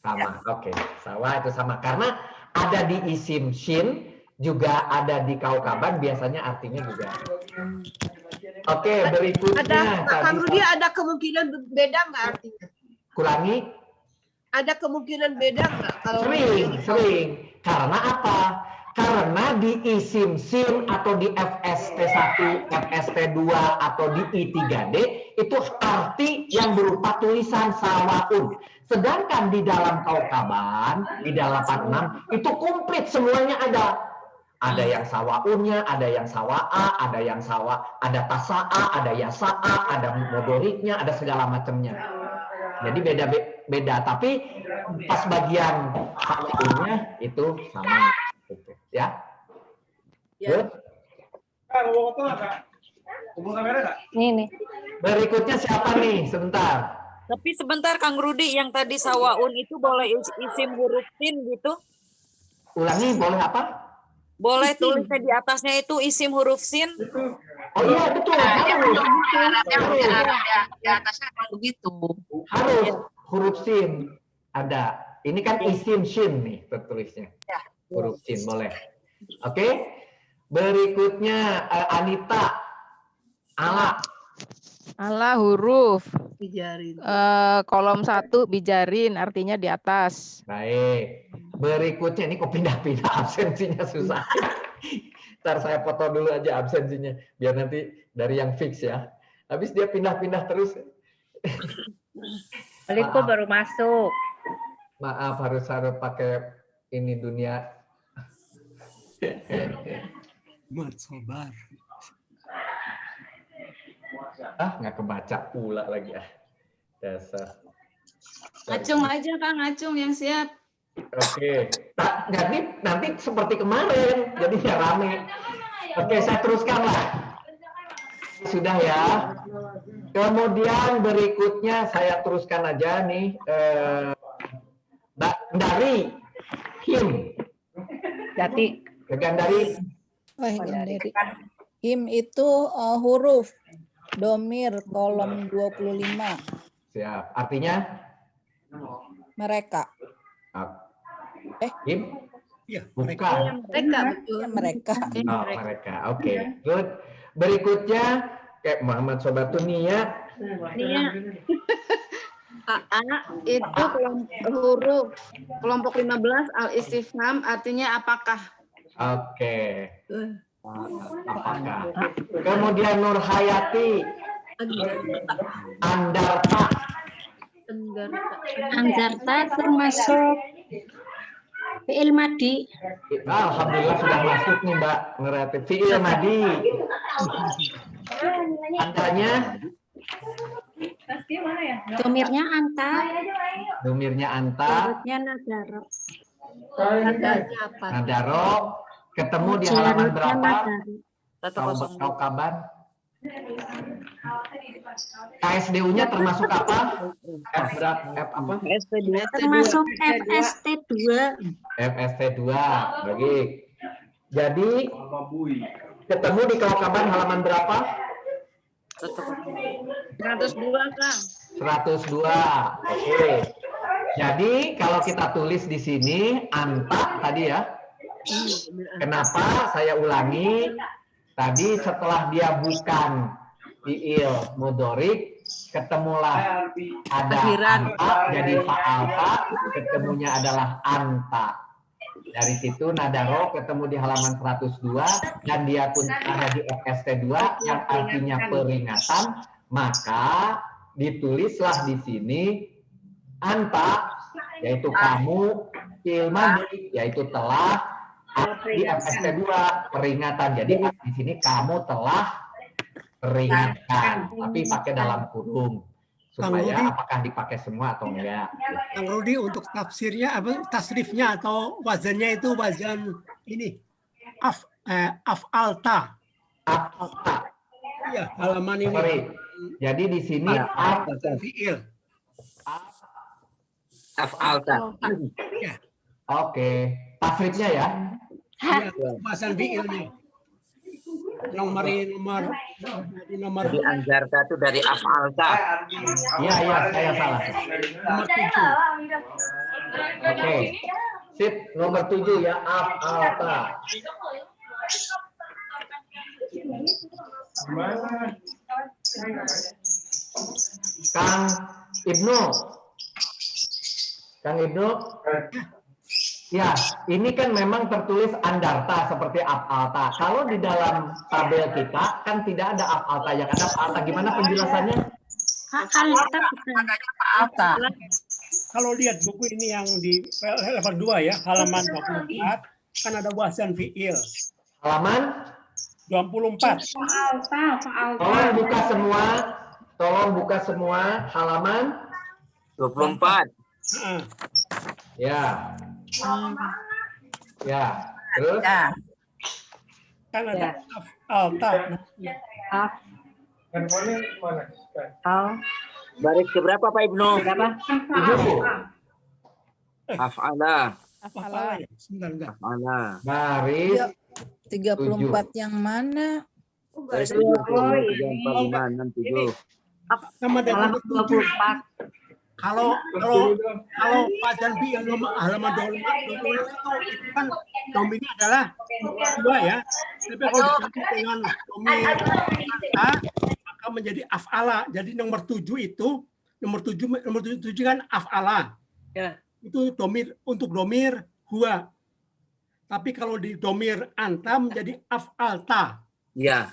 Sama. Oke. Sawa itu sama karena ada di isim sin, juga ada di kaukaban, biasanya artinya juga. Oke, berikutnya Kang Rudi, ada kemungkinan beda nggak artinya? Kurangi. Ada kemungkinan beda nggak kalau Sering. Karena apa? Karena di isim sin atau di FST1, FST2 atau di I3D itu arti yang berupa tulisan sawaun. Sedangkan di dalam kaukaban, di dalam 86 itu komplit semuanya ada. Ada yang sawaunnya, ada yang sawa'a, ada yang ada tasa'a, ada yasa'a, ada modoriknya, ada segala macamnya. Jadi beda-beda, tapi pas bagian sawaunnya itu sama. Gitu, ya. Good. Nih. Berikutnya siapa nih? Sebentar. Tapi sebentar Kang Rudi, yang tadi sawaun itu boleh isim huruf sin gitu? Ulangi, boleh apa? Boleh tulisnya di atasnya itu isim huruf sin? Oh iya, betul. Di atasnya memang begitu. Harus huruf sin ada. Ini kan isim sin nih tertulisnya. Huruf sin boleh. Oke. Berikutnya Anita. Ala huruf. Bijarin. Kolom 1 bijarin, artinya di atas. Baik. Berikutnya ini kok pindah-pindah absensinya susah. Ntar saya foto dulu aja absensinya biar nanti dari yang fix ya. Habis dia pindah-pindah terus. Alifku baru masuk. Maaf harus pakai ini dunia. Sabar. Nggak kebaca pula lagi ah. Dasar. Acung aja Kang, Acung yang siap. Oke. Nanti seperti kemarin, jadinya rame. Oke, saya teruskan lah. Sudah ya. Kemudian berikutnya saya teruskan aja nih. Dari Him. Jati. Gandari. Gandari. Him itu huruf. Domir kolom 25. Siap. Artinya? Mereka. Kim? Iya, Bukan. Mereka betul. Mereka. Oh, mereka. Oke. Good. Berikutnya kayak Muhammad Sobatun Nia. A itu huruf kelompok 15 al-istifham artinya apakah? Oke. Apakah? Kemudian Nur Hayati. Andarta. Anjarta termasuk fi'il madi. Alhamdulillah sudah masuk nih Mbak Nurhayati. Fi'il madi. Andanya? Domirnya anta. Domirnya anta. Urutnya nadaro. Nadanya apa? Nadaro. Ketemu di halaman berapa? Nadaro. Tahu kabar? KSDU-nya termasuk apa? F apa? Termasuk FST2. FST2. Bagi. Jadi ketemu di Kaukaban halaman berapa? 102, Kang. 102. Oke. Jadi kalau kita tulis di sini anta tadi ya. Kenapa saya ulangi? Tadi setelah dia bukan fi'il mudhorik, ketemulah ada anta, jadi fa'alta, ketemunya adalah anta. Dari situ nadaro ketemu di halaman 102 dan dia pun ada di FST2 yang artinya peringatan, maka ditulislah di sini anta, yaitu kamu, fi'il madi, yaitu telah, di FST2 peringatan. Jadi di sini kamu telah peringatkan, tapi pakai dalam kurung supaya apakah dipakai semua atau enggak. Kang Rudi, untuk tafsirnya apa, tasrifnya atau wazannya itu wazan ini af'alta. Af'alta. Iya, halaman ini. Sorry. Jadi di sini fi'il. Af'alta. Ya. Oke, tasrifnya ya. Iya, wazan fi'ilnya. Nomor Jadi anjarta itu dari af'alta. Iya, saya salah. nomor 7. Oke. Sip, nomor 7 ya, af'alta. Kang Ibnu. Kang Ibnu. Ya, ini kan memang tertulis andarta seperti af'alta. Kalau di dalam tabel kita kan tidak ada af'alta, yang ada af'alta. Gimana penjelasannya? Alta. Kalau lihat buku ini yang di halaman 2 ya, halaman 24, kan ada wazan fi'il. Halaman 24. Tolong buka semua. Tolong buka semua halaman 24. Ya. Ya. Terus? Ya. Kan ada af'alta. Baris keberapa Pak Ibnu? Tujuh. Af'ala. Af'ala ya? Sebentar, enggak. Af'ala. Baris 34 yang mana? Baris 70, 3, 4, 5, 6, 7. Sama dengan 24. Kalau wazan fi'il halaman 25 itu kan domirnya adalah 2 ya. Tapi kalau diganti dengan domir a, maka menjadi af'ala. Jadi nomor 7 itu nomor 7 kan af'ala. Ya. Itu domir untuk domir huwa. Tapi kalau di domir anta menjadi af'alta. Iya.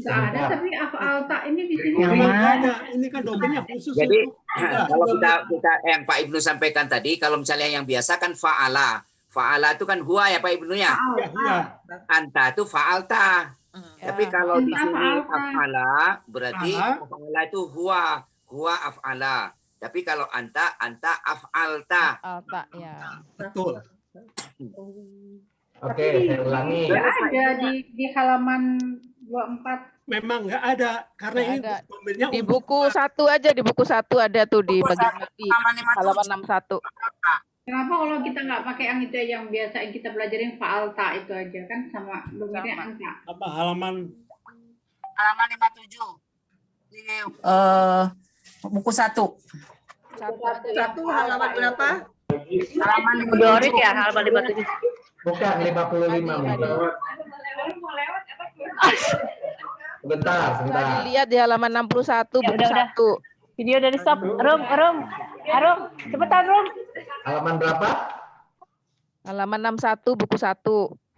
Nggak ada, tapi af'alta ini di sini. Yang mana? Ini kan domirnya khusus. Jadi untuk kalau kita yang Pak Ibnu sampaikan tadi, kalau misalnya yang biasa kan fa'ala. Fa'ala itu kan huwa ya Pak Ibnu ya. ya. Anta itu fa'alta. Tapi kalau di sini af'ala berarti af'ala itu huwa af'ala. Tapi kalau anta af'alta. Alta, ya. Betul. Oke, saya ulangi. Ada di halaman 24. Memang nggak ada karena Nggak ini ada. domirnya Di buku 1 aja, di buku 1 ada tuh di bagian lebih halaman 61. Kenapa kalau kita nggak pakai yang itu aja, yang biasa yang kita pelajarin fa'alta itu aja kan sama domirnya anta. Apa halaman? Halaman 57. Di buku 1. Satu halaman berapa? Halaman Dorik ya, halaman 57. Bukan 55 mungkin. Sebentar. Bisa dilihat di halaman 61 buku 1. Video dari stop. Rum, cepetan Rum. Halaman berapa? Halaman 61 buku 1.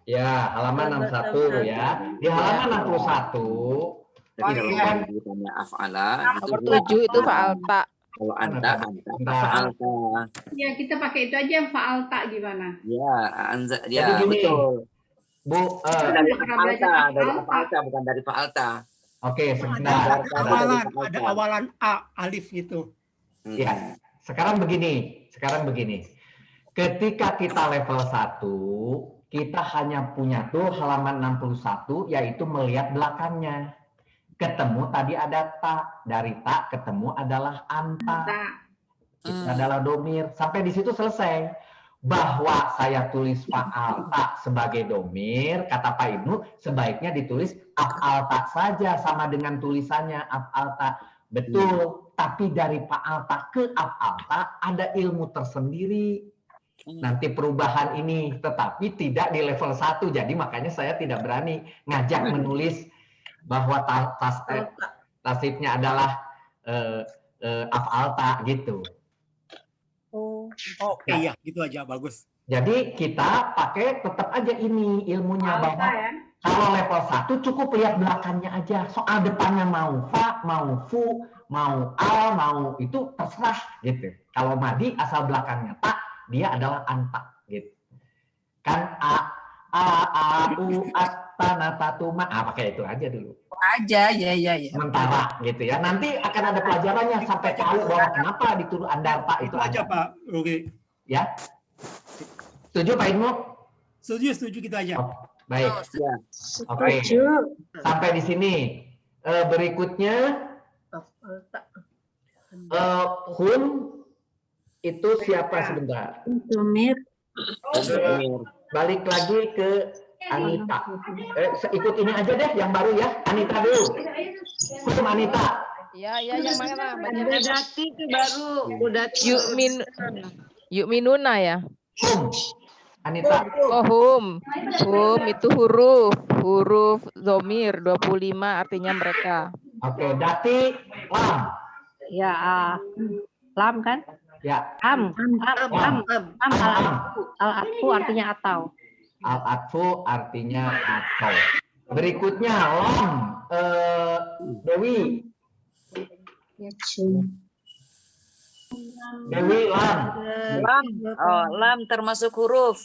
Ya, halaman 61 ya. Di halaman 61 Tapi kalau ditanya af'ala Nomor 7 itu fa'alta. kalau anta af'alta. Ya kita pakai itu aja yang fa'alta gimana? Ya, Jadi ya gini, betul. Bu, Dari af'alta bukan dari fa'alta. oke, sebentar. Ada awalan A, alif gitu. Ya, sekarang begini. Ketika kita level 1, kita hanya punya tuh halaman 61, yaitu melihat belakangnya. Ketemu tadi ada tak, dari tak ketemu adalah anta. Itu adalah domir. Sampai di situ selesai. Bahwa saya tulis fa'alta sebagai domir, kata Pak Ibnu, sebaiknya ditulis af'alta saja sama dengan tulisannya af'alta. Betul, tapi dari fa'alta ke af'alta ada ilmu tersendiri. Nanti perubahan ini, tetapi tidak di level 1. Jadi makanya saya tidak berani ngajak menulis bahwa tasifnya adalah af'alta gitu. Oke ya, gitu aja bagus. Jadi kita pakai tetap aja ini ilmunya bahwa kalau level 1 cukup lihat belakangnya aja. Soal depannya mau fa, mau fu, mau al, mau itu terserah gitu. Kalau madi asal belakangnya tak, dia adalah anta gitu. Kan u, at, tana, tatu, ma. Pakai itu aja dulu. Aja, ya. Sementara gitu ya. Nanti akan ada pelajarannya sampai tahu bahwa kenapa dituduh andarta itu aja Pak. Oke. Ya. Setuju Pak Ibnu? Setuju kita aja. Baik. Ya. Oke. Sampai di sini. Berikutnya hum itu siapa sebentar? Domir. Balik lagi ke Anita. Ikut ini aja deh yang baru ya. Anita dulu. Hum Anita. Ya, yang mana? Udah Dati itu baru. Udah Yuk minuna ya. Hum. Anita. Oh, hum itu huruf domir 25 artinya mereka. Oke, Dati, lam. Ya, lam kan? Ya. Am al-atfu artinya atau. Al-atfu artinya atau. Berikutnya lam. Dewi. Dewi lam. Lam termasuk huruf.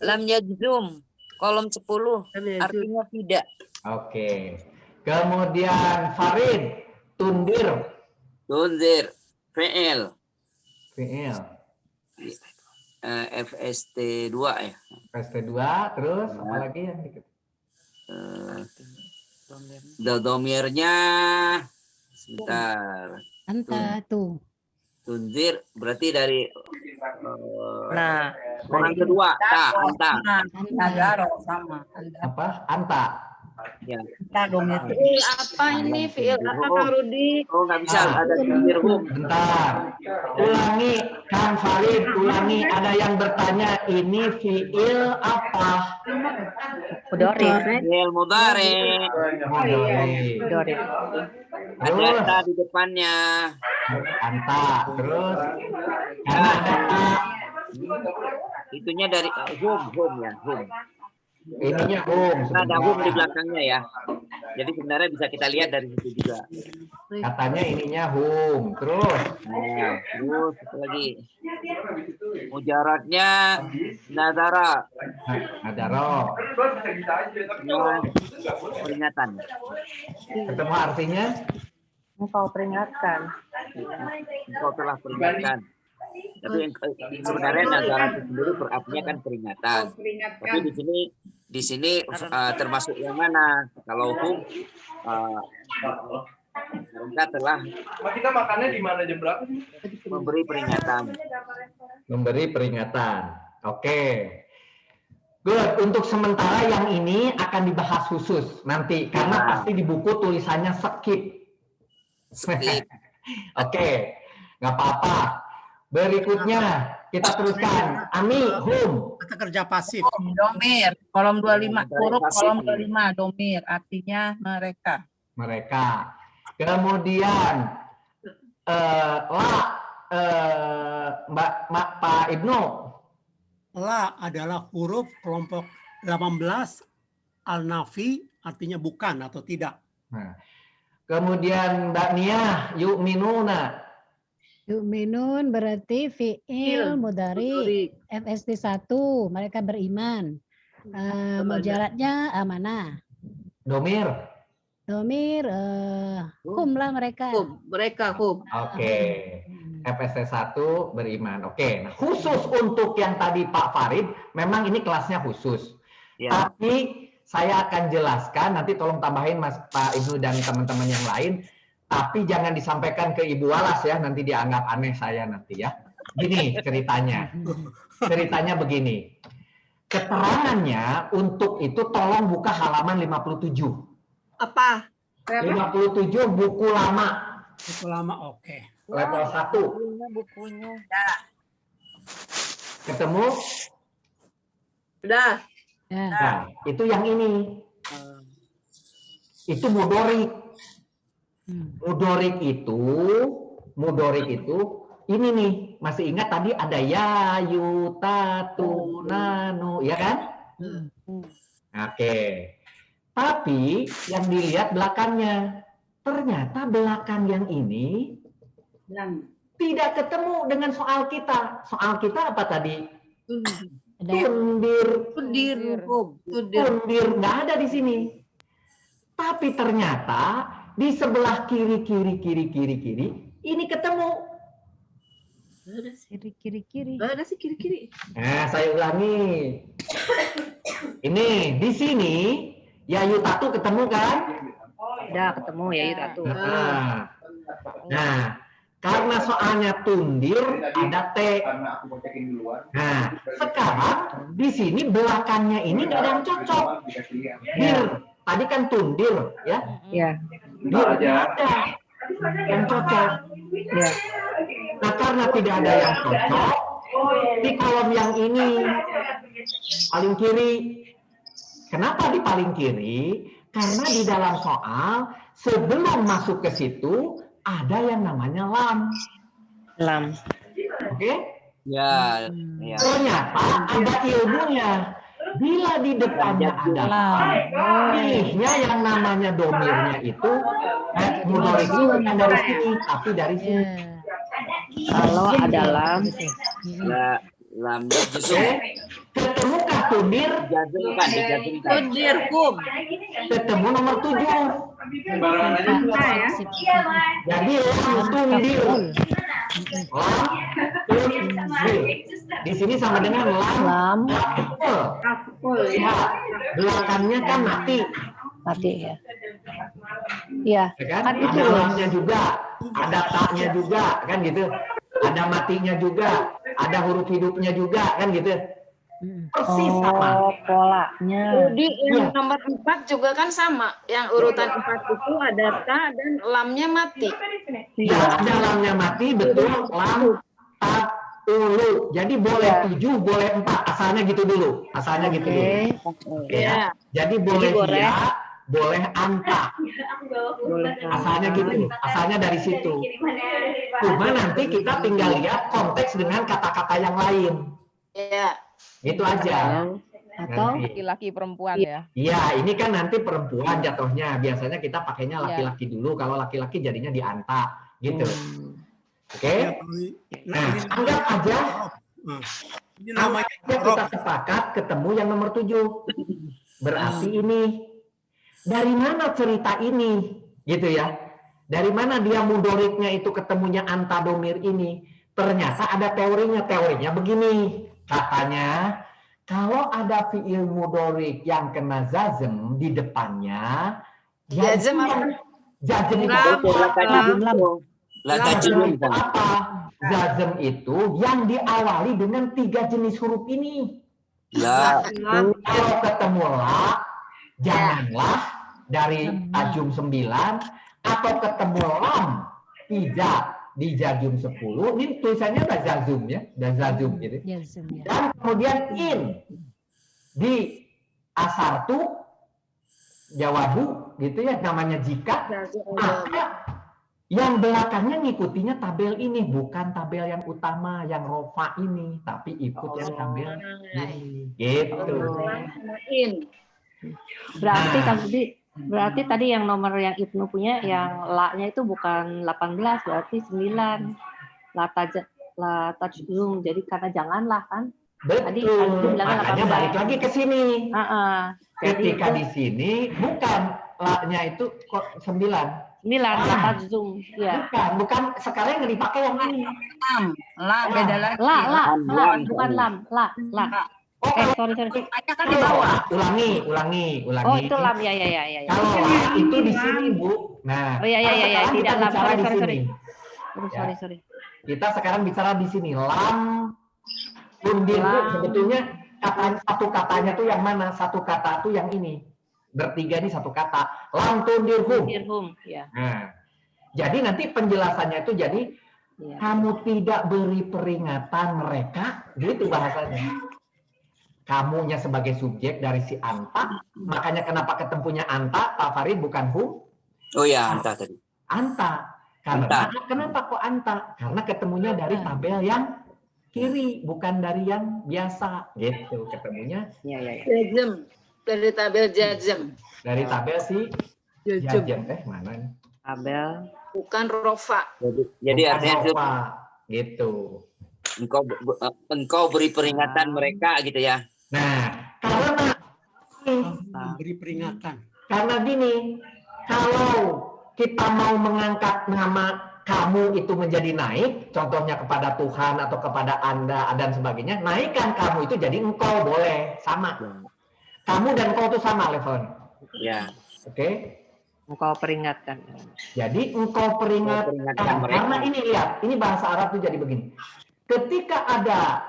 Lam yajzum. Kolom 10. Artinya tidak. Oke. Kemudian Farid. Tundir. Fi'il. FST 2 ya. FST 2 terus apa lagi yang dikit? Domirnya sebentar. Anta tuh. Tunzir berarti dari orang dari kedua anta. Sama. Apa? Anta. Ya. Apa ini fiil apa Kang Rudi? Oh, nggak bisa ada tunzir hum. Bentar. Ulangi Kang Farid, ulangi. Ada yang bertanya ini fiil apa? Fiil mudhari. Ada anta di depannya. Anta. Terus karena ada ta. Itunya dari hum ya, hum. Ininya hum. Ada hum di belakangnya ya. Jadi sebenarnya bisa kita lihat dari situ juga. Katanya ininya hum. Terus. Nah, terus apa lagi? Mujaradnya nazara. Nadaro. Peringatan. Ketemu artinya? Engkau peringatkan. Engkau telah peringatkan. Tapi sebenarnya nazara itu sendiri berartinya kan peringatan. Tapi di sini termasuk yang mana? Kalau hum Mereka telah Kita makannya di mana jam berapa sih? memberi peringatan. Memberi peringatan. Oke. Good. Untuk sementara yang ini akan dibahas khusus nanti karena pasti di buku tulisannya skip. Oke, nggak apa-apa. Berikutnya kita teruskan. Ami, hum. Kata kerja pasif. Domir, kolom 25, huruf kolom 25, domir, artinya mereka. Mereka. Kemudian Pak Ibnu. La adalah huruf kelompok 18 al-nafi, artinya bukan atau tidak. Nah. Kemudian Mbak Nia, yu'minuna. Yu'minun berarti fi'il mudhari FST 1, mereka beriman. Mujaradnya amanah. Domir. Domir hum lah mereka. Mereka hum. Oke. FST 1 beriman. Oke. Nah, khusus untuk yang tadi Pak Farid, memang ini kelasnya khusus. Ya. Tapi saya akan jelaskan, nanti tolong tambahin Mas Pak Ibnu dan teman-teman yang lain. Tapi jangan disampaikan ke Ibu Walas ya, nanti dianggap aneh saya nanti ya. Gini ceritanya. Ceritanya begini. Keterangannya untuk itu tolong buka halaman 57. Apa? 57 buku lama. Buku lama, oke. Level 1. Bukunya. Ketemu? Udah. Nah, itu yang ini. Itu mudorik. Mudorik itu ini nih. Masih ingat tadi ada ya, yu, tatu, nanu, ya kan? Oke. Tapi yang dilihat belakangnya. Ternyata belakang yang ini tidak ketemu dengan soal kita. Soal kita apa tadi? Tundir, nggak ada di sini. Tapi ternyata di sebelah kiri ini ketemu. Kiri. Nggak ada sih kiri-kiri. Nah, saya ulangi. Ini di sini Yayu Tatu ketemu kan? Udah ketemu ya itu. Nah, karena soalnya tundir ada T. Nah, sekarang di sini belakangnya ini nggak ada yang cocok. Dir, tadi kan tundir, ya? Iya. Dir ada yang cocok. Ya. Nah, karena tidak ada yang cocok, di kolom yang ini paling kiri. Kenapa di paling kiri? Karena di dalam soal sebelum masuk ke situ ada yang namanya lam. Oke? Ya. Ternyata ada ilmunya. Bila di depannya ada lam, pilihnya yang namanya domirnya itu mudhari itu bukan dari sini, tapi dari sini. Kalau ada lam, lam ketemukah tundir? Tundir kum. Ketemu nomor 7. Jadi lam tundir. Lam tundir. Di sini sama dengan lam. Ya, belakangnya kan mati. ya. Iya. Kan? Ada lamnya juga, ada taknya juga, kan gitu. Ada matinya juga, ada huruf hidupnya juga, kan gitu. Persis sama. Polanya. Di yang nomor 4 juga kan sama. Yang urutan 4 itu ada ta dan lamnya mati. Ya, ada lamnya mati, betul. Lam, ta, ulu. Jadi boleh 7, boleh 4. Asalnya gitu dulu. Asalnya gitu dulu. Ya. Jadi boleh ya, boleh anta. Asalnya gitu. Asalnya dari situ. Cuma nanti kita tinggal lihat konteks dengan kata-kata yang lain. Iya. Itu aja. Atau laki-laki perempuan ya? Iya, ini kan nanti perempuan jatuhnya. Biasanya kita pakainya laki-laki dulu. Kalau laki-laki jadinya dianta, gitu. Oke? Nah, anggap aja. Ini namanya Kita sepakat ketemu yang nomor 7. Berarti ini dari mana cerita ini, gitu ya? Dari mana dia mudoriknya itu ketemunya antadomir ini? Ternyata ada teorinya. Teorinya begini. Katanya, kalau ada fi'il mudorik yang kena zazm di depannya, Jazm apa? Jazm itu apa? Jazm itu yang diawali dengan 3 jenis huruf ini. Kalau ketemu la, janganlah dari ajum 9, atau ketemu lam, tidak di jazum 10. Ini tulisannya udah jazum ya, udah jazum gitu. Dan kemudian in di asartu, jawabu gitu ya, namanya jika. Maka yang belakangnya ngikutinya tabel ini, bukan tabel yang utama yang rofa ini, tapi ikut yang tabel ini. Gitu. Berarti berarti tadi yang nomor yang Ibnu punya yang la-nya itu bukan 18, berarti 9. La tajzum. Jadi karena janganlah kan. Tadi Betul. Makanya balik lagi ke sini. Ketika Jadi di sini bukan la-nya itu kok 9. 9 la tajzum. Ya. Bukan sekarang yang dipakai yang ini. La beda lagi. La bukan lam, la. Sorry. Kan di bawah. Ulangi. Oh, itu lam ya. Kalau la itu di sini, Bu. Nah, oh ya, tidak lam. Sorry. Kita sekarang bicara di sini. Lam tundirhu, sebetulnya satu katanya tuh yang mana? Satu kata tuh yang ini. Bertiga ini satu kata. Lam tundirhum. Ya. Nah, jadi nanti penjelasannya itu jadi kamu tidak beri peringatan mereka, gitu bahasanya. Kamunya sebagai subjek dari si anta, makanya kenapa ketemunya anta, Pak Farid, bukan hum? Oh ya, anta tadi. Anta. Karena kenapa kok anta? Karena ketemunya dari tabel yang kiri, bukan dari yang biasa, gitu ketemunya. Jazm, dari tabel jazm. Dari tabel si jazm. Mana nih? Tabel. Bukan rofa. Jadi artinya rofa, gitu. Engkau beri peringatan mereka gitu ya. Nah, karena beri peringatan. Karena gini, kalau kita mau mengangkat nama kamu itu menjadi naik, contohnya kepada Tuhan atau kepada Anda dan sebagainya, naikkan kamu itu jadi engkau, boleh, sama. Kamu dan engkau itu sama levelnya. Ya. Oke. Engkau peringatkan. Jadi engkau peringatkan. Karena ini lihat, ini bahasa Arab itu jadi begini. Ketika ada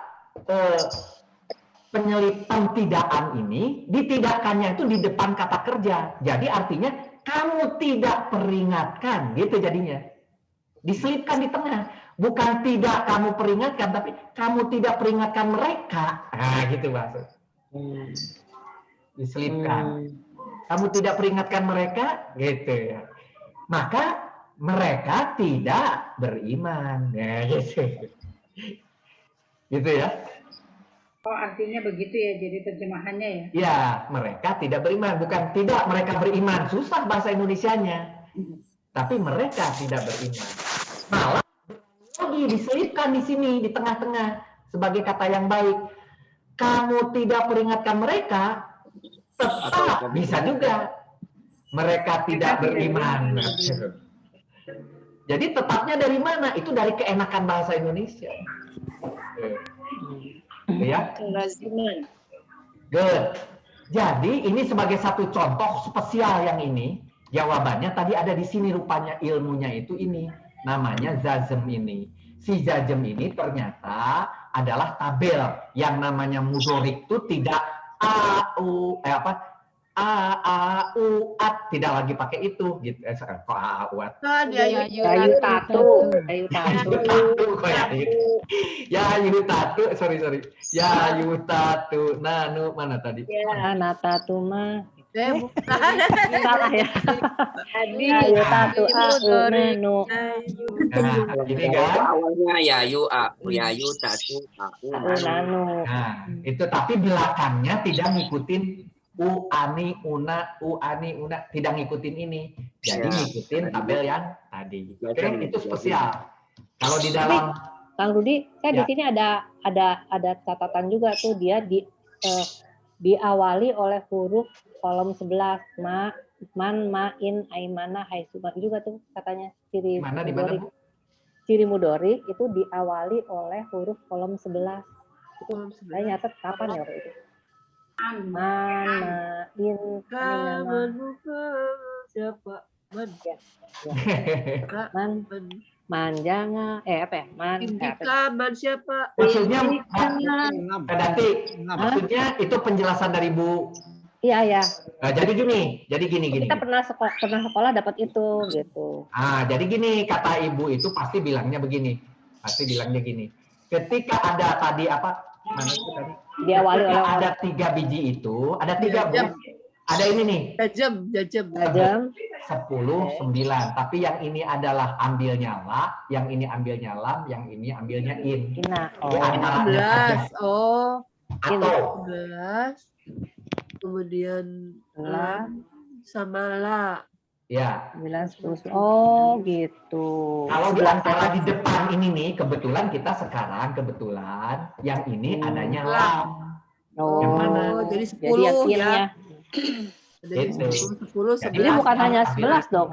penyelipan tidaan ini, ditidakkannya itu di depan kata kerja. Jadi artinya kamu tidak peringatkan, gitu jadinya. Diselipkan di tengah. Bukan tidak kamu peringatkan, tapi kamu tidak peringatkan mereka. Nah, gitu maksud. Diselipkan. Kamu tidak peringatkan mereka, gitu ya. Maka mereka tidak beriman. Ya, gitu. Gitu ya. Oh, artinya begitu ya, jadi terjemahannya ya? Ya, mereka tidak beriman. Bukan tidak mereka beriman. Susah bahasa Indonesianya. Tapi mereka tidak beriman. Malah lagi diselipkan di sini, di tengah-tengah. Sebagai kata yang baik. Kamu tidak peringatkan mereka, tetap bisa juga. Mereka tidak beriman. Jadi tetapnya dari mana? Itu dari keenakan bahasa Indonesia. Ya. Good. Jadi ini sebagai satu contoh spesial yang ini, jawabannya tadi ada di sini rupanya ilmunya itu ini, namanya jazm ini. Si jazm ini ternyata adalah tabel yang namanya mudhorik itu tidak at, tidak lagi pakai itu gitu. Kok at? Yayu tatu. Yayu tatu, sorry. Yayu tatu. Nanu mana tadi? Ya, natatu mah. Salah ya. Yayu tatu nanu. Nah, ini kan awalnya yayu tatu nanu. Nah, itu tapi belakangnya tidak ngikutin uani una tidak ngikutin ini, jadi ngikutin tabel yang tadi. Oke, itu spesial. Kalau di dalam Kang Rudi, kan di sini ada catatan juga tuh, dia diawali oleh huruf kolom 11 man in aimana haisuman juga tuh katanya ciri mudhorik. Ciri mudhorik itu diawali oleh huruf kolom 11. Itu saya nyatet kapan ya waktu itu? Man. Ya. Man jangan apa ya? Indika, man siapa? Maksudnya maksudnya itu penjelasan dari Bu. Iya ya. Nah, jadi gini. Kita pernah sekolah dapat itu gitu. Jadi gini, kata Ibu itu pasti bilangnya begini. Pasti bilangnya gini. Ketika ada tadi apa? Mana itu tadi? Diawali oleh ada 3 biji itu, ada 3 Bu. Ada ini nih. Jam. 10, 9. Tapi yang ini adalah ambilnya la, yang ini ambilnya lam, yang ini ambilnya in. Oh. 11. Oh. Atau 11. Kemudian la sama la. Ya. 9, 10. Oh, gitu. Kalau di antara di depan ini nih, kebetulan kita sekarang yang ini adanya lam. Yang mana? Jadi 10 ya. Jadi 10, 11. Jadi bukan hanya 11 dong.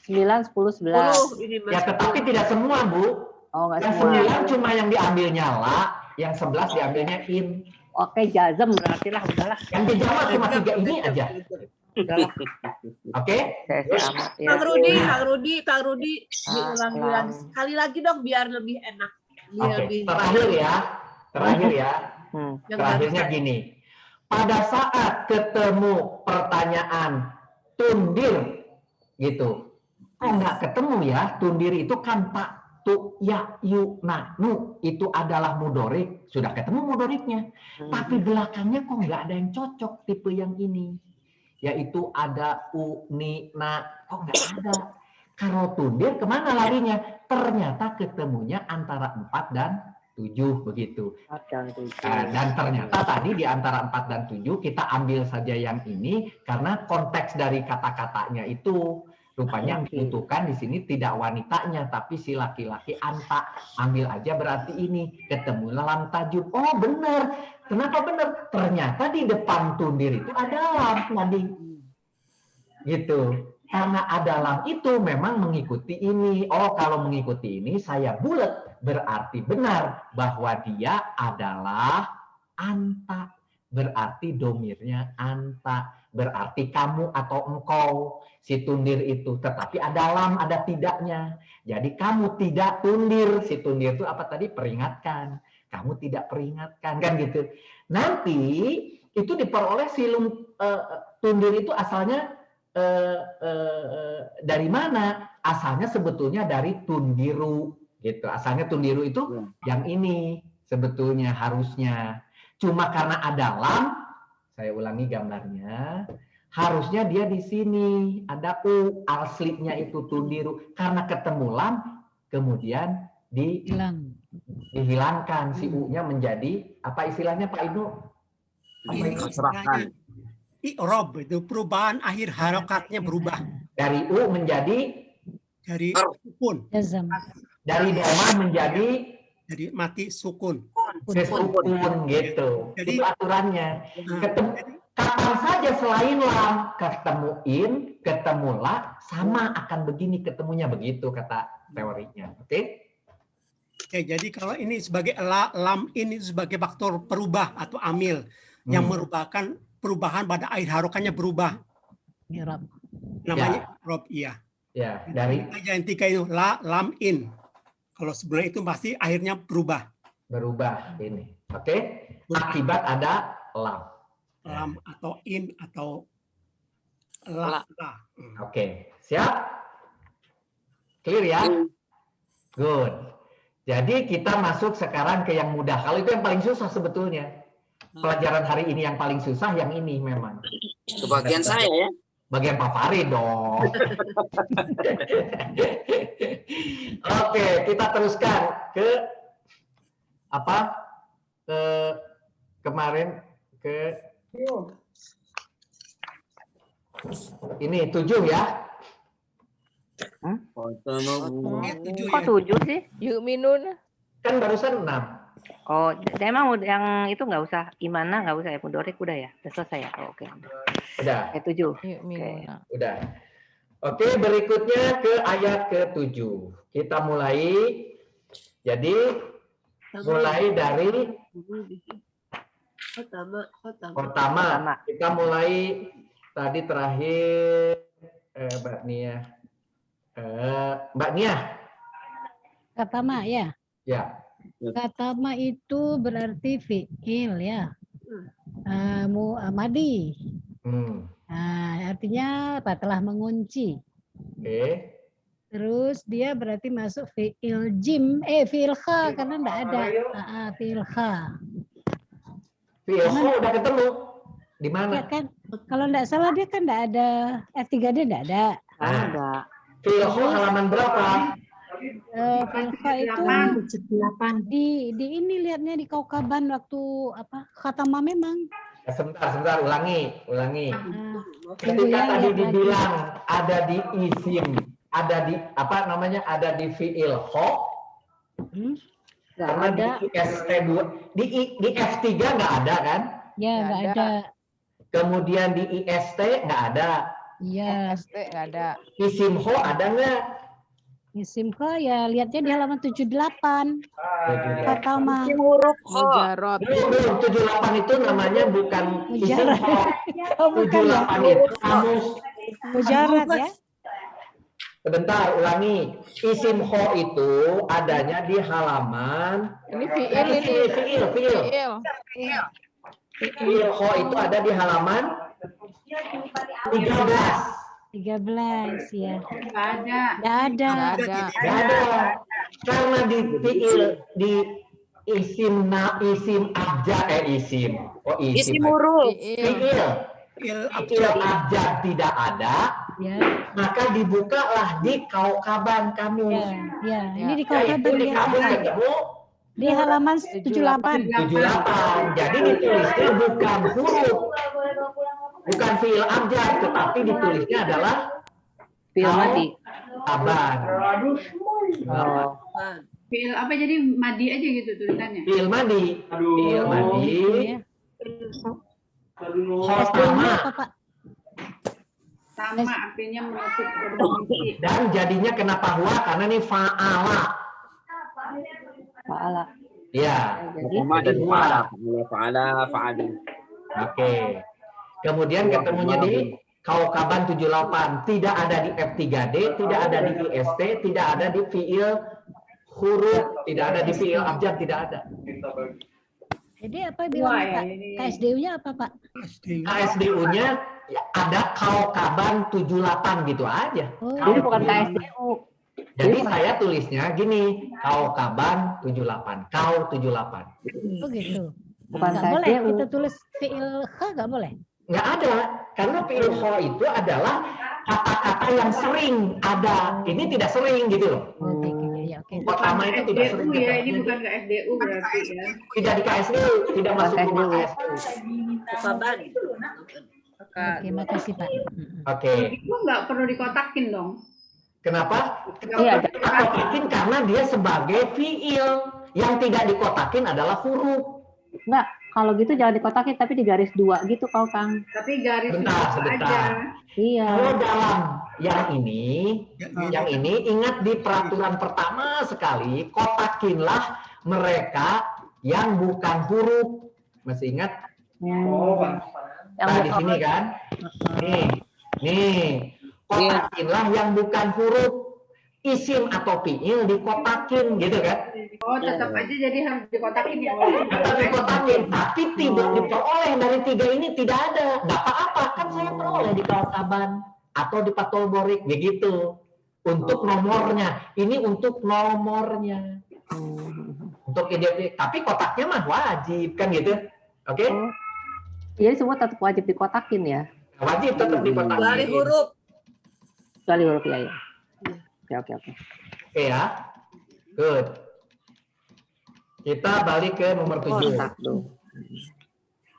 9, 10, 11. Ya, tetapi tidak semua, Bu. Oh, enggak yang semua. 9 cuma yang diambilnya la, yang 11 diambilnya in. Oke, jazm berarti lah, udahlah. Yang dijawab cuma 3 ini aja. Oke? Kang Rudi, diulangi lagi sekali lagi dong biar lebih enak. Terakhir ya. Terakhirnya gini. Pada saat ketemu pertanyaan tundir gitu. Kok nggak ketemu ya? Tundir itu kan pak, tu, ya, yu, na, nu. Itu adalah mudorik. Sudah ketemu mudoriknya. Tapi belakangnya kok nggak ada yang cocok tipe yang ini. Yaitu ada u, ni, na. Kok nggak ada? Kalau tundir kemana larinya? Ternyata ketemunya antara 4 dan 7 begitu. Dan ternyata tadi di antara 4 dan 7 kita ambil saja yang ini karena konteks dari kata-katanya itu rupanya yang dibutuhkan di sini tidak wanitanya tapi si laki-laki anta. Ambil aja berarti ini ketemu lam tajub. Oh benar. Kenapa benar? Ternyata di depan tundir itu ada lam tadi. Gitu. Karena ada lam itu memang mengikuti ini. Oh kalau mengikuti ini saya bulat. Berarti benar bahwa dia adalah anta. Berarti domirnya anta. Berarti kamu atau engkau. Si tundir itu. Tetapi ada lam, ada tidaknya. Jadi kamu tidak tundir. Si tundir itu apa tadi? Peringatkan. Kamu tidak peringatkan. Kan gitu. Nanti itu diperoleh silum tundir itu asalnya dari mana? Asalnya sebetulnya dari tundiru. Gitu. Asalnya tundiru itu yang ini sebetulnya harusnya. Cuma karena ada lam, saya ulangi gambarnya, harusnya dia di sini ada u, aslinya itu tundiru. Karena ketemu lam, kemudian dihilangkan si u-nya menjadi apa istilahnya Pak Ibnu? I'rob itu perubahan akhir harokatnya berubah. Dari u menjadi sukun. Dari doma menjadi mati sukun. Sukun gitu. Jadi, itu aturannya. Kapan saja selain lam ketemu in, ketemu la, sama akan begini ketemunya begitu kata teorinya. Oke? Oke, jadi kalau ini sebagai lam ini sebagai faktor perubah atau amil yang merupakan perubahan pada akhir harokannya berubah. Namanya rob iya. Ya, dari yang 3 itu la, lam, in. Kalau sebelumnya itu pasti akhirnya berubah. Berubah ini. Oke? Akibat ada lam. Lam atau in atau la. Oke. Siap? Clear ya? Good. Jadi kita masuk sekarang ke yang mudah. Kalau itu yang paling susah sebetulnya. Pelajaran hari ini yang paling susah yang ini memang. Kebagian saya ya. Bagian Pak Farid dong. Oke, kita teruskan ke apa? Kemarin ke ini 7 ya. Kok 7 sih? Yuk minun. Kan barusan 6. Oh, emang yang itu nggak usah imana, nggak usah ya mudorik udah ya, udah selesai ya. Oh, oke. Udah. 7. Okay. Udah. Oke, berikutnya ke ayat ke-7. Kita mulai. Jadi mulai dari pertama. Kita mulai tadi terakhir Mbak Nia. Mbak Nia. Katama ya. Ya. Katama itu berarti fiil ya. Madi. Nah, artinya apa? Telah mengunci. Oke. Terus dia berarti masuk fiil jim, fiil kha karena enggak ada. Fiil kha. Fiil kha udah ketemu. Di mana? Ya kan, kalau enggak salah dia kan enggak ada F3D enggak ada. Ada. Fiil kha halaman berapa? Fiil kha itu di ini lihatnya di Kaukaban waktu apa? Khatama memang. Sebentar, ulangi. Ketika tadi dibilang ada di isim, ada di apa namanya? Ada di fiil kha. Karena ada. Di ST2, di F3 nggak ada kan? Ya, nggak ada. Kemudian di IST nggak ada. Iya. ST nggak ada. Isim kho ada nggak? Isim kho ya lihatnya di halaman 78. Pertama. Isim huruf kho. Mujarot. Belum, 78 itu namanya bukan isim kho. 78 itu kamus. Mujarot ya. Sebentar, ulangi. Isim kho itu adanya di halaman. Ini fiil ini. Fiil. Fiil kho itu ada di halaman 13. 13 ya. Nggak ada. Nggak ada. Karena di fiil di isim abjad isim. Oh, Isim huruf. Fiil abjad tidak ada. Ya. Maka dibukalah di Kaukaban kamu. Ya. Ini di Kaukaban di kamu ketemu di halaman 78. 78. Jadi ditulisnya bukan huruf. Bukan fiil abjad, tetapi ditulisnya adalah fiil madi. Aban. Fiil apa jadi madi aja gitu tulisannya? Fiil madi. Fiil madi. Sama artinya menutup berfungsi. Dan jadinya kenapa huwa? Karena ini fa'ala. Fa'ala. Ya. Dan fa'ala. Oke. Kemudian ketemunya di Kaukaban 78. Tidak ada di F3D, tidak ada di IST, tidak ada di fiil huruf, tidak ada di fiil abjad, tidak ada. Jadi apa bilang Pak? KSDU-nya apa Pak? KSDU-nya ada Kaukaban 78 gitu aja. Jadi bukan KSDU. Jadi saya tulisnya gini, Kaukaban 78, Kau 78. Oh gitu. Bukan Nggak boleh KSDU. kita tulis fiil kha nggak boleh. Nggak ada, karena fiil kha itu adalah kata-kata yang sering ada. Ini tidak sering gitu loh. Oke. Pertama itu tidak sering. Ya, ini bukan ke SDU berarti ya. Tidak di KSDU, tidak masuk rumah KSDU. Oke, makasih Pak. Oke. Itu nggak perlu dikotakin dong. Kenapa? Iya. Dikotakin karena dia sebagai fiil. Yang tidak dikotakin adalah huruf. Enggak, kalau gitu jangan dikotakin tapi di garis 2 gitu kau Kang. Tapi garis Sebentar. aja. Iya. Kalau dalam yang ini ingat di peraturan pertama sekali, kotakinlah mereka yang bukan huruf. Masih ingat? Nah, di sini kan? Nih. Kotakinlah yang bukan huruf. Isim atau fiil dikotakin gitu kan? Oh, tetap aja jadi harus dikotakin ya. Tetap dikotakin, tapi tidak diperoleh dari 3 ini tidak ada. Nggak apa-apa, kan saya peroleh di Kaukaban atau di Patolborik begitu. Untuk nomornya, ini untuk nomornya. Untuk identitas, tapi kotaknya mah wajib kan gitu, oke? Jadi semua tetap wajib dikotakin ya? Wajib tetap dikotakin. Kecuali huruf. Kecuali huruf ya. Oke. Oke ya, good. Kita balik ke nomor 7.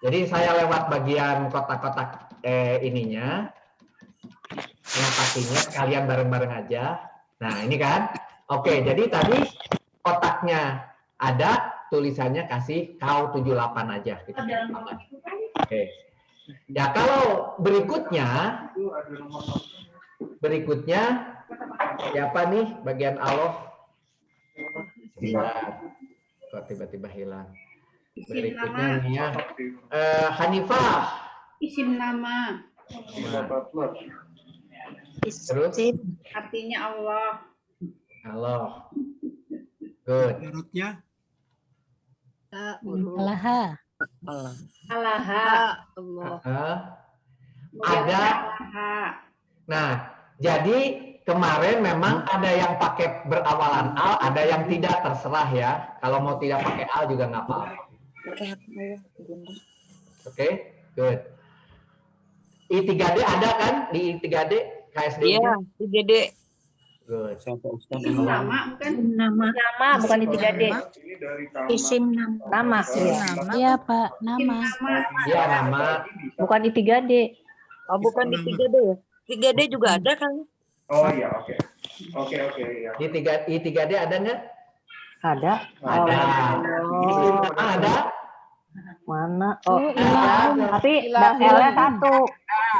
Jadi saya lewat bagian kotak-kotak ininya, ngatakinya sekalian bareng-bareng aja. Nah ini kan, oke. Jadi tadi kotaknya ada, tulisannya kasih Kau 78 aja. Gitu. Oke. Ya kalau berikutnya siapa nih bagian Allah? Kok tiba-tiba hilang? Berikutnya nih ya. Hanifah. Isim nama. Terus? Artinya Allah. Allah. Good. Mujarotnya Alaha. Allah. Ada. Nah, jadi kemarin memang ada yang pakai berawalan al, ada yang tidak, terserah ya. Kalau mau tidak pakai al juga nggak apa-apa. Oke, good. I3D ada kan di I3D KSD? Iya, I3D. Good. Nama bukan? Nama bukan di 3D. Isim Nama. Iya. Iya, Pak, nama. Iya, nama. Bukan di 3D. Oh, bukan di 3D ya? 3D juga ada kan? Oh iya, oke. Oke, iya. Di I3D ada nggak? Ada. Ada. Ada. Mana? Oh, ada. Tapi L-nya satu.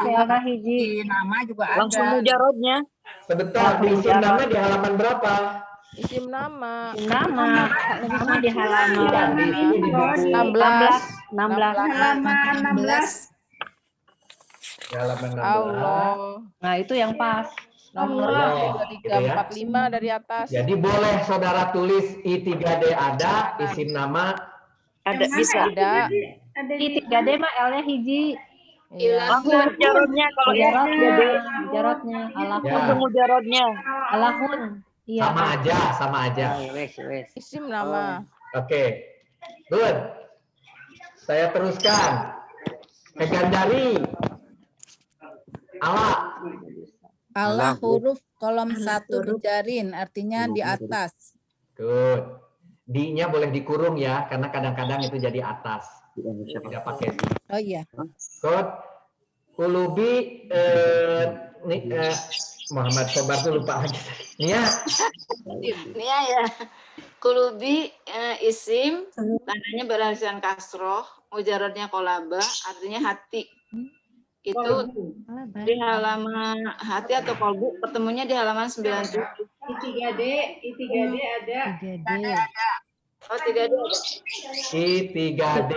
L-nya hiji. Nama juga ada. Langsung mujarodnya. Sebentar, di isim nama di halaman berapa? Isim nama. Nama di halaman 16. Halaman 16. Di halaman 16. Allah. Nah, itu yang pas. Nomor Oh, 345 dari atas. Jadi boleh saudara tulis I3D ada, isim nama Ada, bisa. Ada. Di 3D mah L-nya hiji. Iya. Langsung mujarodnya kalau Mujarotnya. Alahun. langsung mujarodnya. Alahun. Iya. sama aja. Isim nama. Oke. Good. Saya teruskan. Hegandari. Ala. Allah huruf kolom 1 bijarin, artinya di atas. Good. D-nya boleh dikurung ya, karena kadang-kadang itu jadi atas. Tidak pakai D. Oh iya. Good. Kulubi Muhammad Sobar tuh lupa lagi. Nia. Nia ya. Kulubi isim, tandanya berhasilan kasroh, mujarodnya kolaba, artinya hati. Itu di halaman hati atau kolbu, ketemunya di halaman 97. I3D ada. Oh, 3D ada. I3D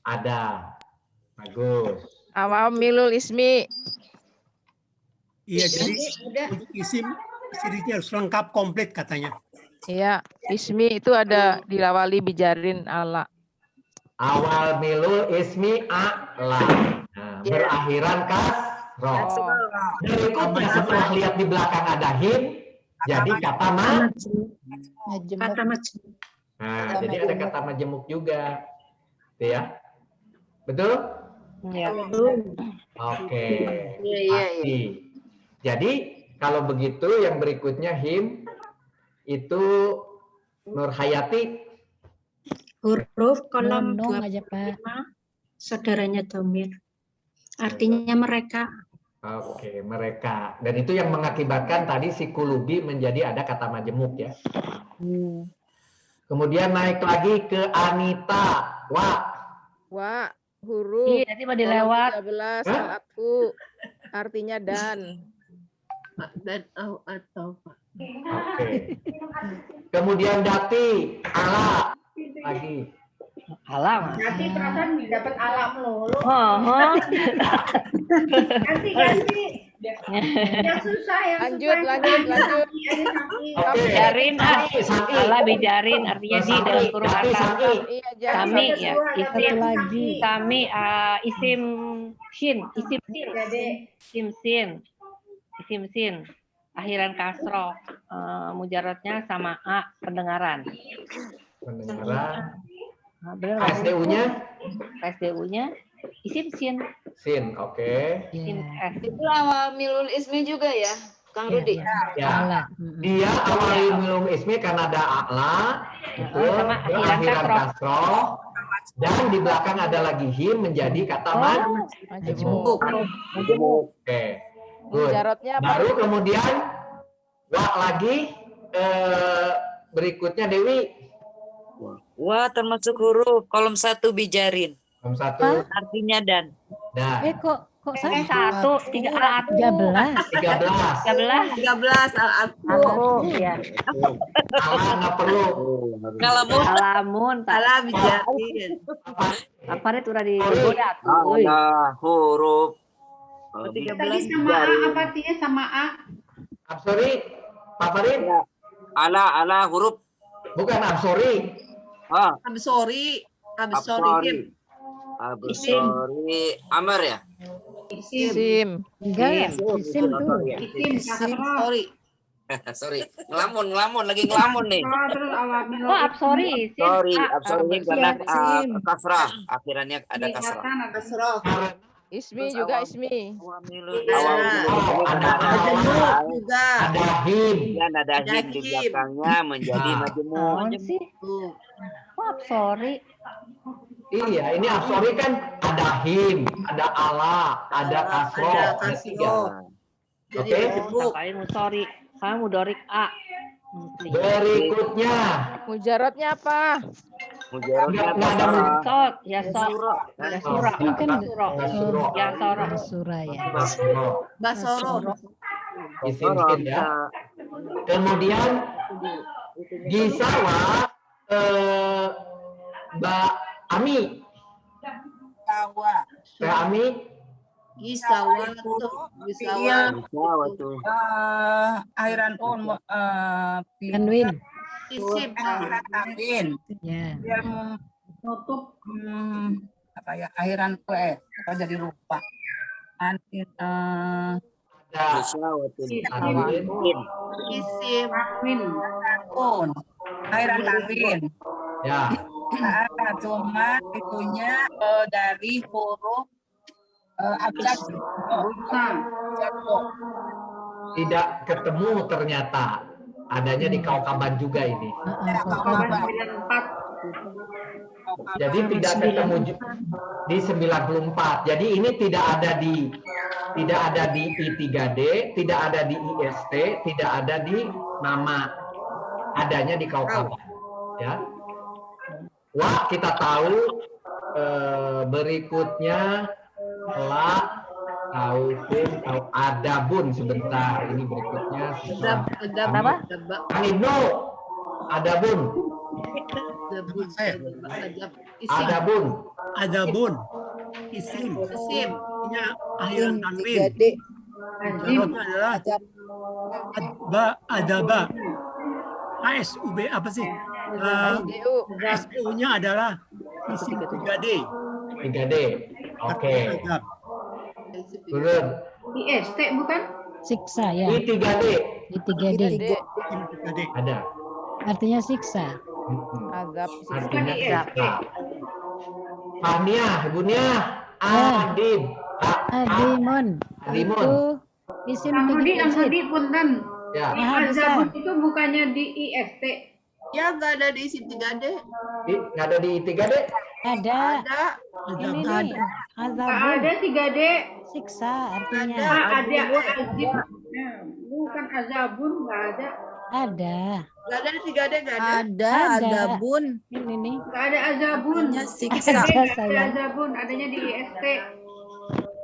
ada. Bagus. Awamilul ismi. Iya, jadi untuk isim cirinya harus lengkap komplit katanya. Iya, ismi itu ada dilawali bijarin ala. Awal milul ismi a'la. Nah, berakhiran kasroh. Berikutnya setelah lihat di belakang ada him, jadi kata majemuk. Nah, jadi ada kata majemuk juga. Itu ya. Betul? Iya. Oke. Iya. Pasti. Jadi kalau begitu yang berikutnya him itu Nur Hayati. Huruf kolom Dong aja, Pak. 25 saudaranya domir. Artinya mereka. Oke, mereka. Dan itu yang mengakibatkan tadi si kulubi menjadi ada kata majemuk ya. Kemudian naik lagi ke Anita. Wa huruf. Iya, nanti mau dilewat. 13 al-atfu. Artinya dan. Dan atau Pak. Oke. Kemudian dati, ala lagi. Alam. Nanti perasaan dapat alam lulu. Ganti. Yang susah, yang lanjut. Bijarin, ala bijarin artinya di dalam kurung atas. Kami ya, isim lagi. Kami isim shin, isim sin. Akhiran kasroh, mujarodnya sama a, pendengaran. Pendengaran. PSDU-nya? PSDU-nya isim sin. Sin, oke. Itu awal milul ismi juga ya, Kang Rudi? Ya. Dia awal milul ismi karena ada a'la, itu akhiran kasroh, dan di belakang ada lagi him menjadi kata majemuk. Oke. Good. Baru kemudian lagi berikutnya Dewi. Wah, termasuk huruf kolom 1 bijarin. Kolom 1 artinya dan. Kok 13 al-atfu. Ya. Ala nggak perlu. Alamun. Ala bijarin. Apa itu udah digoda tuh. Ada huruf Tadi sama A apa artinya sama A? Absori, Pak Farid? Ala huruf. Bukan absori. Absori. Absori. Amr ya? Isim. Enggak, isim tuh. Sorry. Sorry, ngelamun lagi ngelamun nih. Oh, absori. Absori karena kasrah, akhirannya ada kasrah. Ismi juga ismi. Ada him. Dan ada him di belakangnya menjadi majmu. Oh, absori. Iya, ini absori kan ada him, ada ala, ada kasro. Ada tiga. Oke. Ngapain musori? Saya mudorik A. Berikutnya. Mujarotnya apa? Mujarotnya sok, ya sok, ya surah, Bukan ya sorok, surah ya. Basoro. Isim ya. Kemudian Gisawa Mbak Ami. Mbak Ami. Gisawatu. Airan Tanwin. Isim. Tanwin. Ya. Dia menutup apa ya airan apa jadi lupa. Ada Isim. Tanwin. Airan tanwin. Ya. Cuma itunya dari huruf abjad. Tidak ketemu ternyata. Adanya di Kaukaban juga ini. Jadi tidak ketemu di 94. Jadi ini tidak ada di I3D, tidak ada di IST, tidak ada di nama. Adanya di Kaukaban. Ya. Wah, kita tahu berikutnya adabun sebentar. Ini berikutnya Kang Ibnu. Adabun. Adabun. Isim. Nya akhiran tanwin. Adalah adaba. ASUB apa sih? SU-nya adalah isim 3D. 3D. Oke. Turun. IST bukan? Siksa ya. I 3D. Di 3D. Ada. Artinya siksa. Azab. Artinya siksa. Fahnia, Ibunya. Adim. Adimun. Itu isim 3D. Punten. Ya. Azabun itu bukannya di IST. Ya, nggak ada di isim 3D. Nggak ada di 3D? Ada. Ini nih. Azabun. Ada 3D. Siksa artinya. Ada azib. Bukan azabun, nggak ada. Ada. Nggak ada di 3D, nggak ada. Ada bun. Ini nih. Nggak ada azabun. Siksa. Ada azabun, adanya di IST.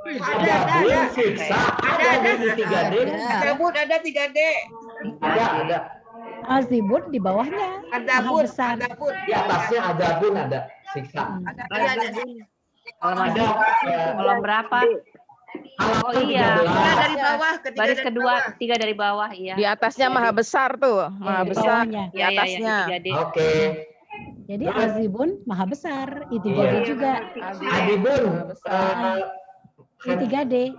Ada siksa. Ada di 3D. Azabun ada 3D. Ada. Azibun di bawahnya. Adabun. Di atasnya adabun ada siksa. Kolom berapa? Oh iya. Dari bawah, Baris kedua, 3 dari bawah, iya. Di atasnya maha besar tuh, maha besar. Di atasnya. Oke. Jadi azibun maha besar, I3D juga. Adibun. I3D.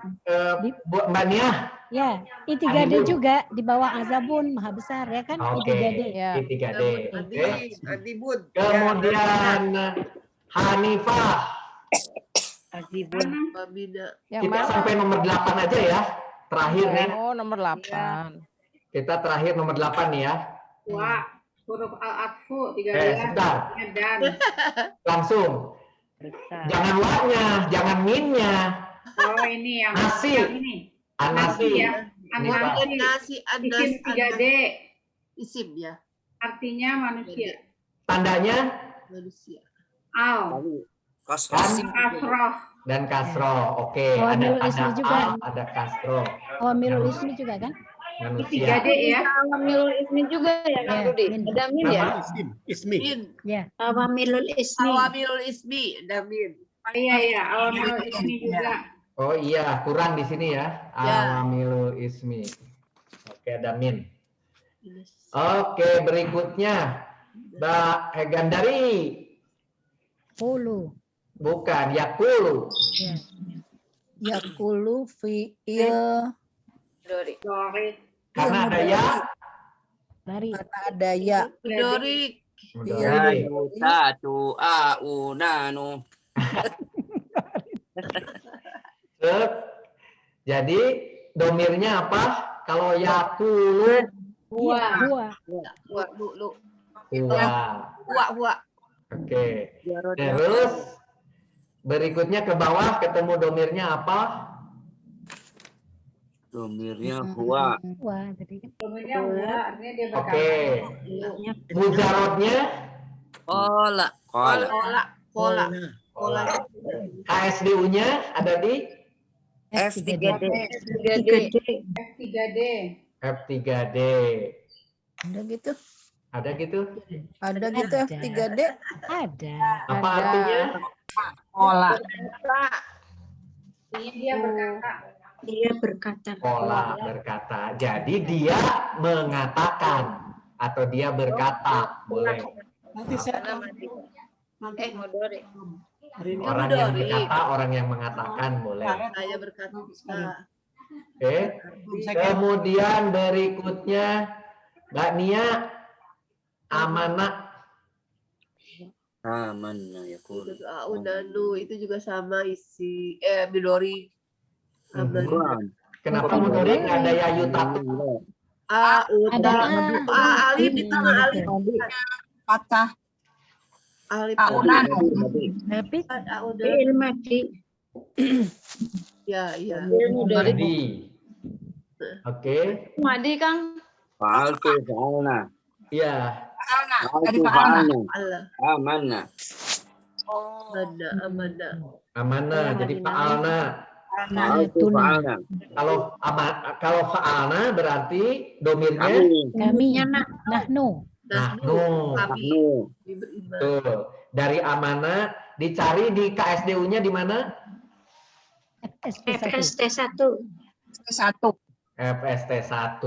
Mbak Nia. Ya, I3D juga di bawah azabun maha besar ya kan? Oke. I3D. I3D. Oke. Adibun. Kemudian Hanifah. Azibun. Kita sampai nomor 8 aja ya. Terakhir nih. Oh, nomor 8. Kita terakhir nomor 8 nih ya. Wah, huruf al-atfu 13. Sebentar. Dan. Langsung. Jangan wa-nya, jangan min-nya. Oh, ini yang Nasi. ini. Anasi. Ya. Anasi. Isim 3D. Isim ya. Artinya manusia. Tandanya? Manusia. Al. Kasroh. Dan kasroh. Oke. Awamirul Ada ismi juga. al, ada kasroh. Awamirul ismi juga kan? Manusia. 3D ya. Awamilul ismi juga ya, Kang Rudi. Ada min ya? Ismi. Ya. Awamilul ismi. Awamilul ismi. Ada min. Iya, awamilul ismi juga. Oh iya, kurang di sini ya. Ya. Awamilul ismi. Oke, ada min. Oke, berikutnya Mbak Gandari. Puluh. Bukan, yakulu. Ya. Yakulu fi'il Dorik. Karena ada ya. Dari. karena ada ya. Dorik. Ya yutatu aunanu. Jadi domirnya apa? Kalau yakulu Huwa. Lu. huwa. Oke. Terus berikutnya ke bawah ketemu domirnya apa? Domirnya huwa. Huwa. Tadi kan. Domirnya huwa, artinya dia berkata. Oke. Mujarotnya Kola. Pola. KSDU-nya ada di F3D. F3D. F3D. Ada gitu. Ada gitu? Ada gitu F3D. Ada. Apa artinya? Pola. Dia berkata. Dia berkata. Pola berkata. Jadi dia mengatakan atau dia berkata, boleh. Nanti saya Modori. Orang yang berkata, orang yang mengatakan, boleh. Saya berkata. Oke. Kemudian berikutnya Mbak Nia, amanah. Amanah yakul. Aunanu itu juga sama isi Midori. Kenapa Midori nggak ada ya yutatu? Alif di tengah alif. Patah. Alif. Tapi Fi'il madi. Ya. Madi. Oke. Madi Kang. Fa'altu fa'alna. Iya. Dari Fa'altu fa'alna. fa'alna. Amanah. Amanah. Jadi fa'alna. Fa'altu fa'alna. Kalau fa'alna berarti domirnya kami nahnu. Nahnu. Tuh. Dari amanah dicari di KSDU-nya di mana? FST1. FST1.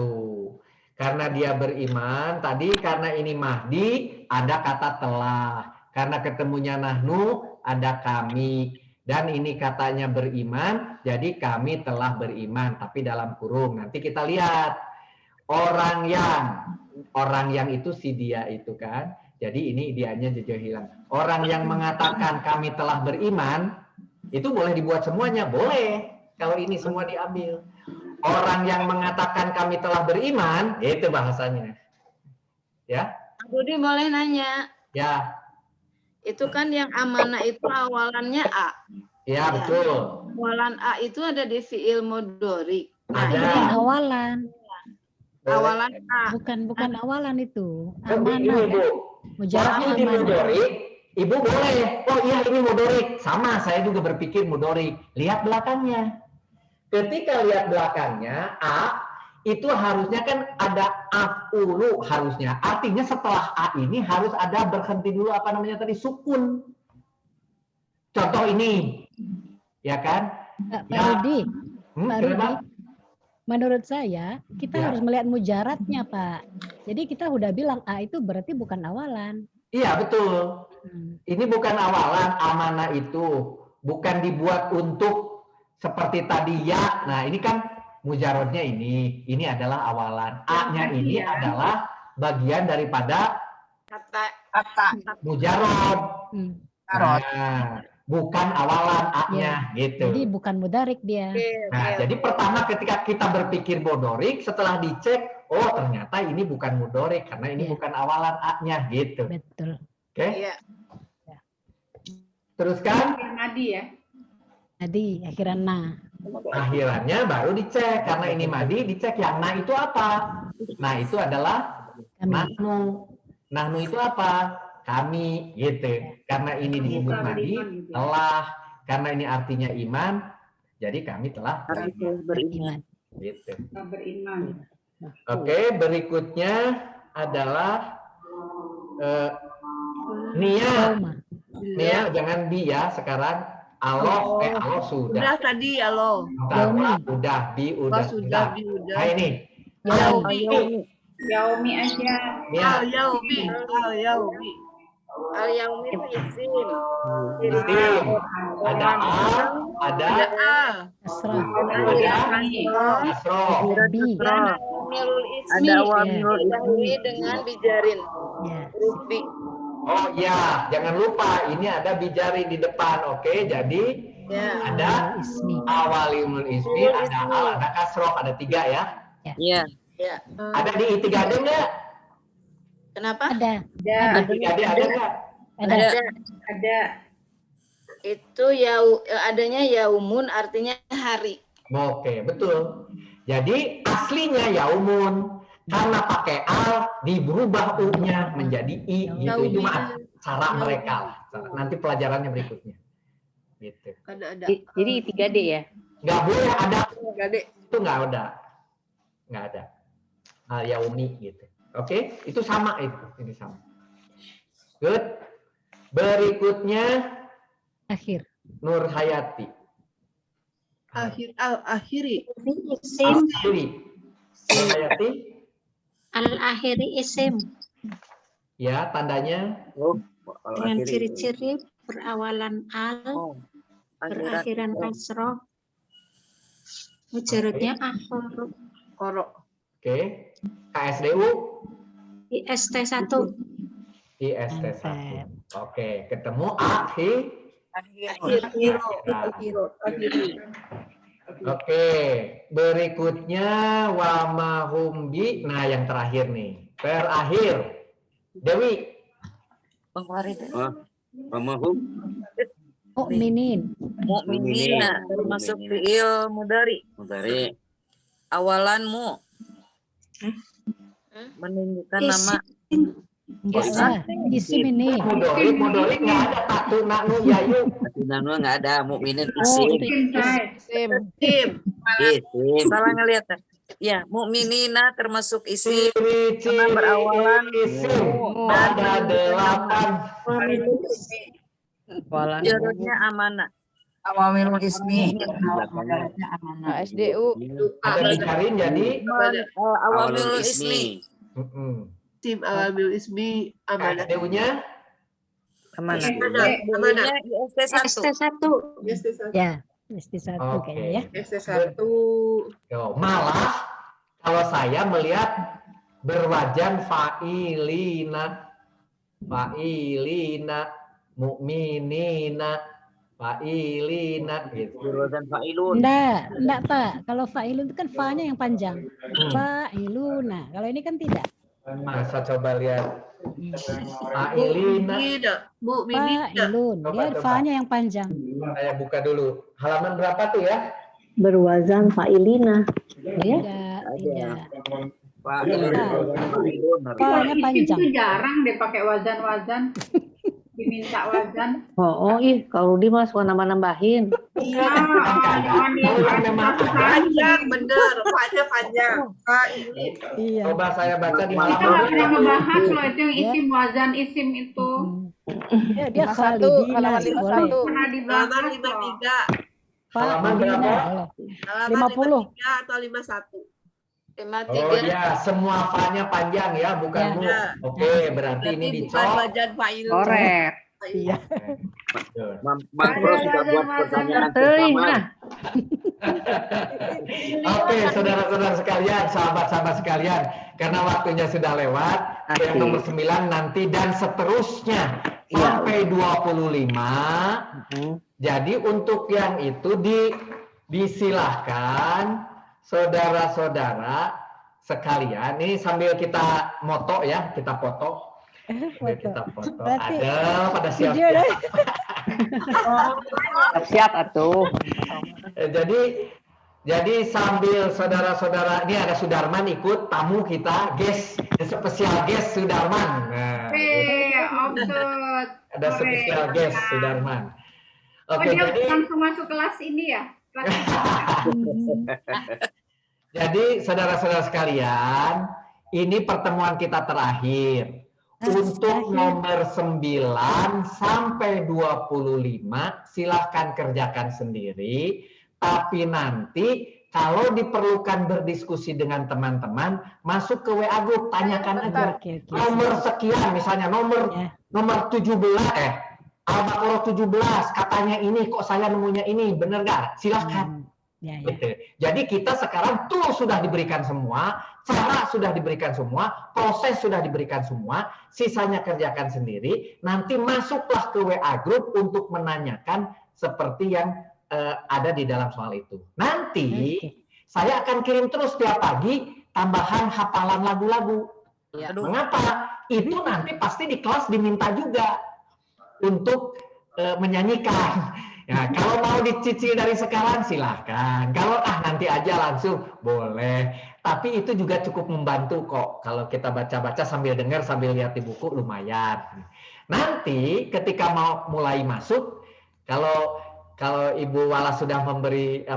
Karena dia beriman, tadi karena ini Mahdi, ada kata telah. Karena ketemunya Nahnu, ada kami. Dan ini katanya beriman, jadi kami telah beriman. Tapi dalam kurung, nanti kita lihat. Orang yang itu si dia itu kan. Jadi ini dianya jadi hilang. Orang yang mengatakan kami telah beriman, itu boleh dibuat semuanya? Boleh. Kalau ini semua diambil. Orang yang mengatakan kami telah beriman, itu bahasanya. Ya. Budi boleh nanya. Ya. Itu kan yang amanah itu awalannya A. Ya, betul. Awalan A itu ada di fi'il mudhari. Bukan awalan. Awalan A. Bukan awalan itu. Ini, Amanah. Bu. Mujarabnya Waktu di amanah. mudorik, Ibu boleh. Oh iya ini mudorik. Sama, saya juga berpikir mudorik. Lihat belakangnya. Ketika lihat belakangnya, A, itu harusnya kan ada af'ulu harusnya. Artinya setelah A ini harus ada berhenti dulu apa namanya tadi, sukun. Contoh ini. Ya kan? Pak Rudi. Pak Rudi. Kenapa? Menurut saya, kita Ya. harus melihat mujaratnya, Pak. Jadi kita udah bilang A itu berarti bukan awalan. Iya, betul. Ini bukan awalan, amanah itu. Bukan dibuat untuk seperti tadi ya. Nah, ini kan mujarodnya ini. Ini adalah awalan. A-nya ini adalah bagian daripada Kata. mujarod. Nah, bukan awalan A-nya gitu. Jadi bukan mudarik dia. Nah, jadi pertama ketika kita berpikir mudorik, setelah dicek, oh ternyata ini bukan mudorik karena ini bukan awalan A-nya gitu. Betul. Oke? Iya. Teruskan. Madi ya. Madi, akhiran na. Akhirannya baru dicek karena ini madi dicek yang nah itu apa? Nah itu adalah nahnu. Nahnu itu apa? Kami gitu. Karena ini disebut madi telah, karena ini artinya iman, jadi kami telah beriman. Gitu. Beriman. Oke, berikutnya adalah Nia. Nia jangan bi ya sekarang. Aloh, aloh sudah. Udah tadi aloh. Udah, bi udah. Sudah, bi udah. Nah ini. Yaumi aja. Al-yaumi. Al-yaumi itu isim. Isim. Ada al, ada Asrah. asroh. Ada awamilul ismi dengan bijarin. Huruf bi. Oh ya, jangan lupa ini ada bijari di depan. Oke, jadi ada awalimul ismi, ada al, ada kasroh, ada 3 ya. Iya. Ada di I3D nggak? Kenapa? Ada. Di I3D ada nggak? Ada. Itu adanya yaumun artinya hari. Oke, betul. Jadi aslinya yaumun. Karena pakai al, diberubah u-nya menjadi i, gitu. Itu mah cara mereka. Nanti pelajarannya berikutnya. Gitu. Jadi 3D ya? Nggak boleh ada. Itu nggak ada. Nggak ada. Al yaumi gitu. Oke, itu sama itu. Ini sama. Good. Berikutnya Akhir. Nur Hayati. Akhiri. Akhiri. Nur Hayati. Al-akhiri isim Ya, tandanya. dengan ciri-ciri berawalan al, berakhiran kasroh, mujarotnya akhir. Oke. KSDU. IST1. IST1. Oke, ketemu akhir. Oke, berikutnya wamahumbi. Nah, yang terakhir nih. Terakhir. Dewi. Wamahum. Mukminin. Mukminina termasuk fiil mudari. Awalanmu menunjukkan nama. Enggak lah, isim ini. Mudorik nggak ada tatu nanu yayu. Tatu nanu nggak ada. Mukminin Oh, isim. isim. Salah ngeliat. Ya, mukminina termasuk isim karena berawalan isim. Ada 8. jarotnya amanah. Awamilul ismi. SDU. Ada dicariin jadi Awamilul ismi. Tim awamilul ismi amanah. SDU-nya Amanah. ST1. Ya, ST1 kayaknya ya. ST1. Malah kalau saya melihat berwajan fa'ilina, mu'minina, fa'ilina gitu. Berwajan fa'ilun. Enggak Pak. Kalau fa'ilun itu kan fa-nya yang panjang. Fa'iluna. Kalau ini kan tidak. Masa coba lihat. Fa'ilina. Fa'ilun. Dia fa-nya yang panjang. Saya buka dulu. Halaman berapa tuh ya? Berwazan fa'ilina. Ya? Tidak. Fa-nya panjang. Itu jarang deh pakai wazan-wazan. Diminta wazan. Kalau dia mah suka nambah-nambahin. Iya, panjang bener, panjang. Iya. Coba saya baca di Kita nggak pernah ngebahas loh itu yang isim wazan isim itu. Ya, dia khalidina boleh. Pernah dibahas Halaman 53. Halaman berapa? 50 atau 51. Oh ya, semua fa-nya panjang ya, bukan mu. Oke, berarti ini dicok. Wajan fa'ilun. Korek. Iya. Mang Pro sudah buat pertanyaan pertama. Oke, saudara-saudara sekalian, sahabat-sahabat sekalian, karena waktunya sudah lewat, yang nomor 9 nanti dan seterusnya sampai 25. Jadi untuk yang itu disilahkan saudara-saudara sekalian, ini sambil kita moto ya, kita foto. Kita foto. Ada pada siap-siap. Siap atuh. Jadi sambil saudara-saudara, ini ada Sudarman ikut, tamu kita, guest, spesial guest Sudarman. Nah, ada spesial guest Sudarman. Oke, dia jadi langsung masuk kelas ini ya? Jadi saudara-saudara sekalian, ini pertemuan kita terakhir. Untuk nomor 9 sampai 25 silahkan kerjakan sendiri, tapi nanti kalau diperlukan berdiskusi dengan teman-teman, masuk ke WA group, tanyakan aja. Nomor sekian, misalnya nomor 17, Al-Baqarah 17, katanya ini, kok saya nemunya ini, bener nggak? Silahkan. Gitu. Jadi kita sekarang tool sudah diberikan semua, cara sudah diberikan semua, proses sudah diberikan semua, sisanya kerjakan sendiri, nanti masuklah ke WA group untuk menanyakan seperti yang ada di dalam soal itu. Nanti saya akan kirim terus tiap pagi tambahan hafalan lagu-lagu. Mengapa? Itu nanti pasti di kelas diminta juga untuk menyanyikan. Ya, kalau mau dicicil dari sekarang silahkan. Kalau nanti aja langsung boleh. Tapi itu juga cukup membantu kok. Kalau kita baca-baca sambil dengar sambil lihat di buku lumayan. Nanti ketika mau mulai masuk, kalau Ibu Wala sudah memberi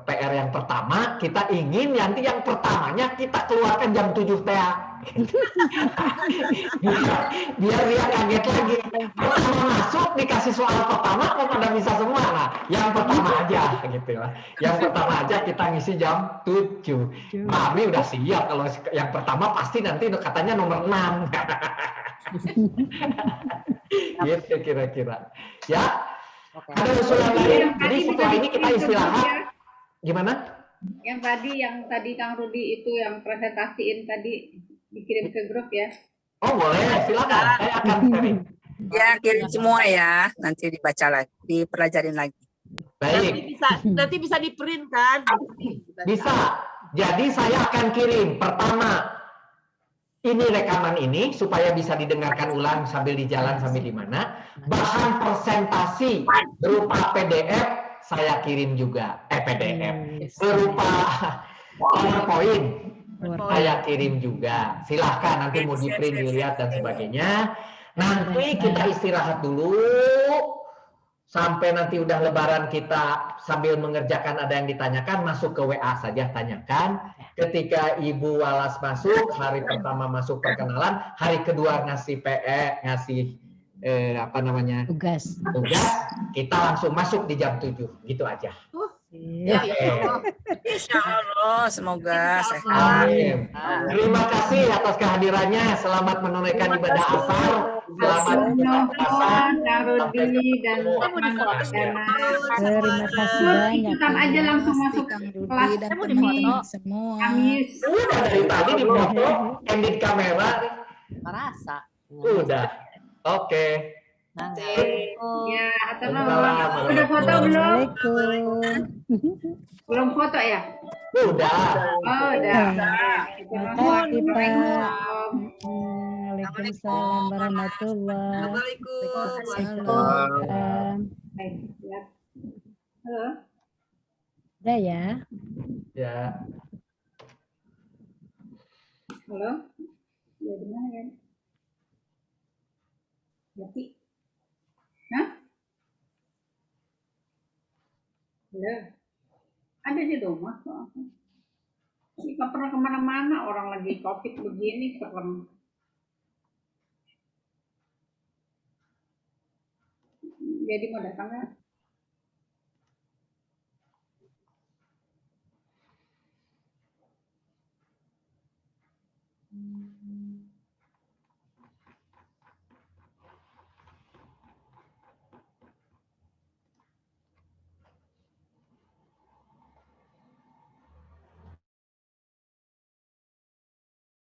PR yang pertama, kita ingin nanti yang pertamanya kita keluarkan jam 7 TA. biar dia kaget lagi. Pertama masuk dikasih soal pertama kok pada bisa semua. Nah, yang pertama aja gitu lah. Yang pertama aja kita ngisi jam 7. Mami udah siap kalau yang pertama pasti nanti katanya nomor 6. Gitu kira-kira. Ya. Ada usulan lain. Jadi setelah ini kita istirahat. Gimana? Yang tadi Kang Rudi itu yang presentasiin tadi dikirim ke grup ya. Oh boleh, silakan. Saya akan sharing. Ya, kirim semua ya. Nanti dibaca lagi, dipelajarin lagi. Baik. Nanti bisa di print kan? Bisa. Jadi saya akan kirim pertama ini rekaman ini supaya bisa didengarkan ulang sambil di jalan sambil di mana. Bahan presentasi berupa PDF saya kirim juga. PDF berupa PowerPoint saya kirim juga. Silahkan nanti mau di print dilihat dan sebagainya. Nanti kita istirahat dulu sampai nanti udah lebaran, kita sambil mengerjakan ada yang ditanyakan masuk ke WA saja tanyakan. Ketika Ibu Walas masuk, hari pertama masuk perkenalan, hari kedua ngasih ngasih tugas, kita langsung masuk di jam 7 gitu aja. Ya, insya Allah, semoga sehat. Amin. Terima kasih atas kehadirannya. Selamat menunaikan ibadah asar. Selamat Kang Rudi dan Terima kasih banyak. Kita aja langsung masuk kelas semua. Kamis. Udah dari tadi di foto, edit kamera. Merasa. Udah. Oke. Ya, assalamualaikum. Udah foto belum? Belum foto ya? Udah. Oh, udah. Waalaikumsalam warahmatullahi Waalaikumsalam. Halo. Udah ya? Ya. Halo. Ya, di mana ya? Berarti. Hah? Halo. Ada di rumah kok. Nggak pernah kemana-mana, orang lagi COVID begini serem. Jadi mau datang nggak?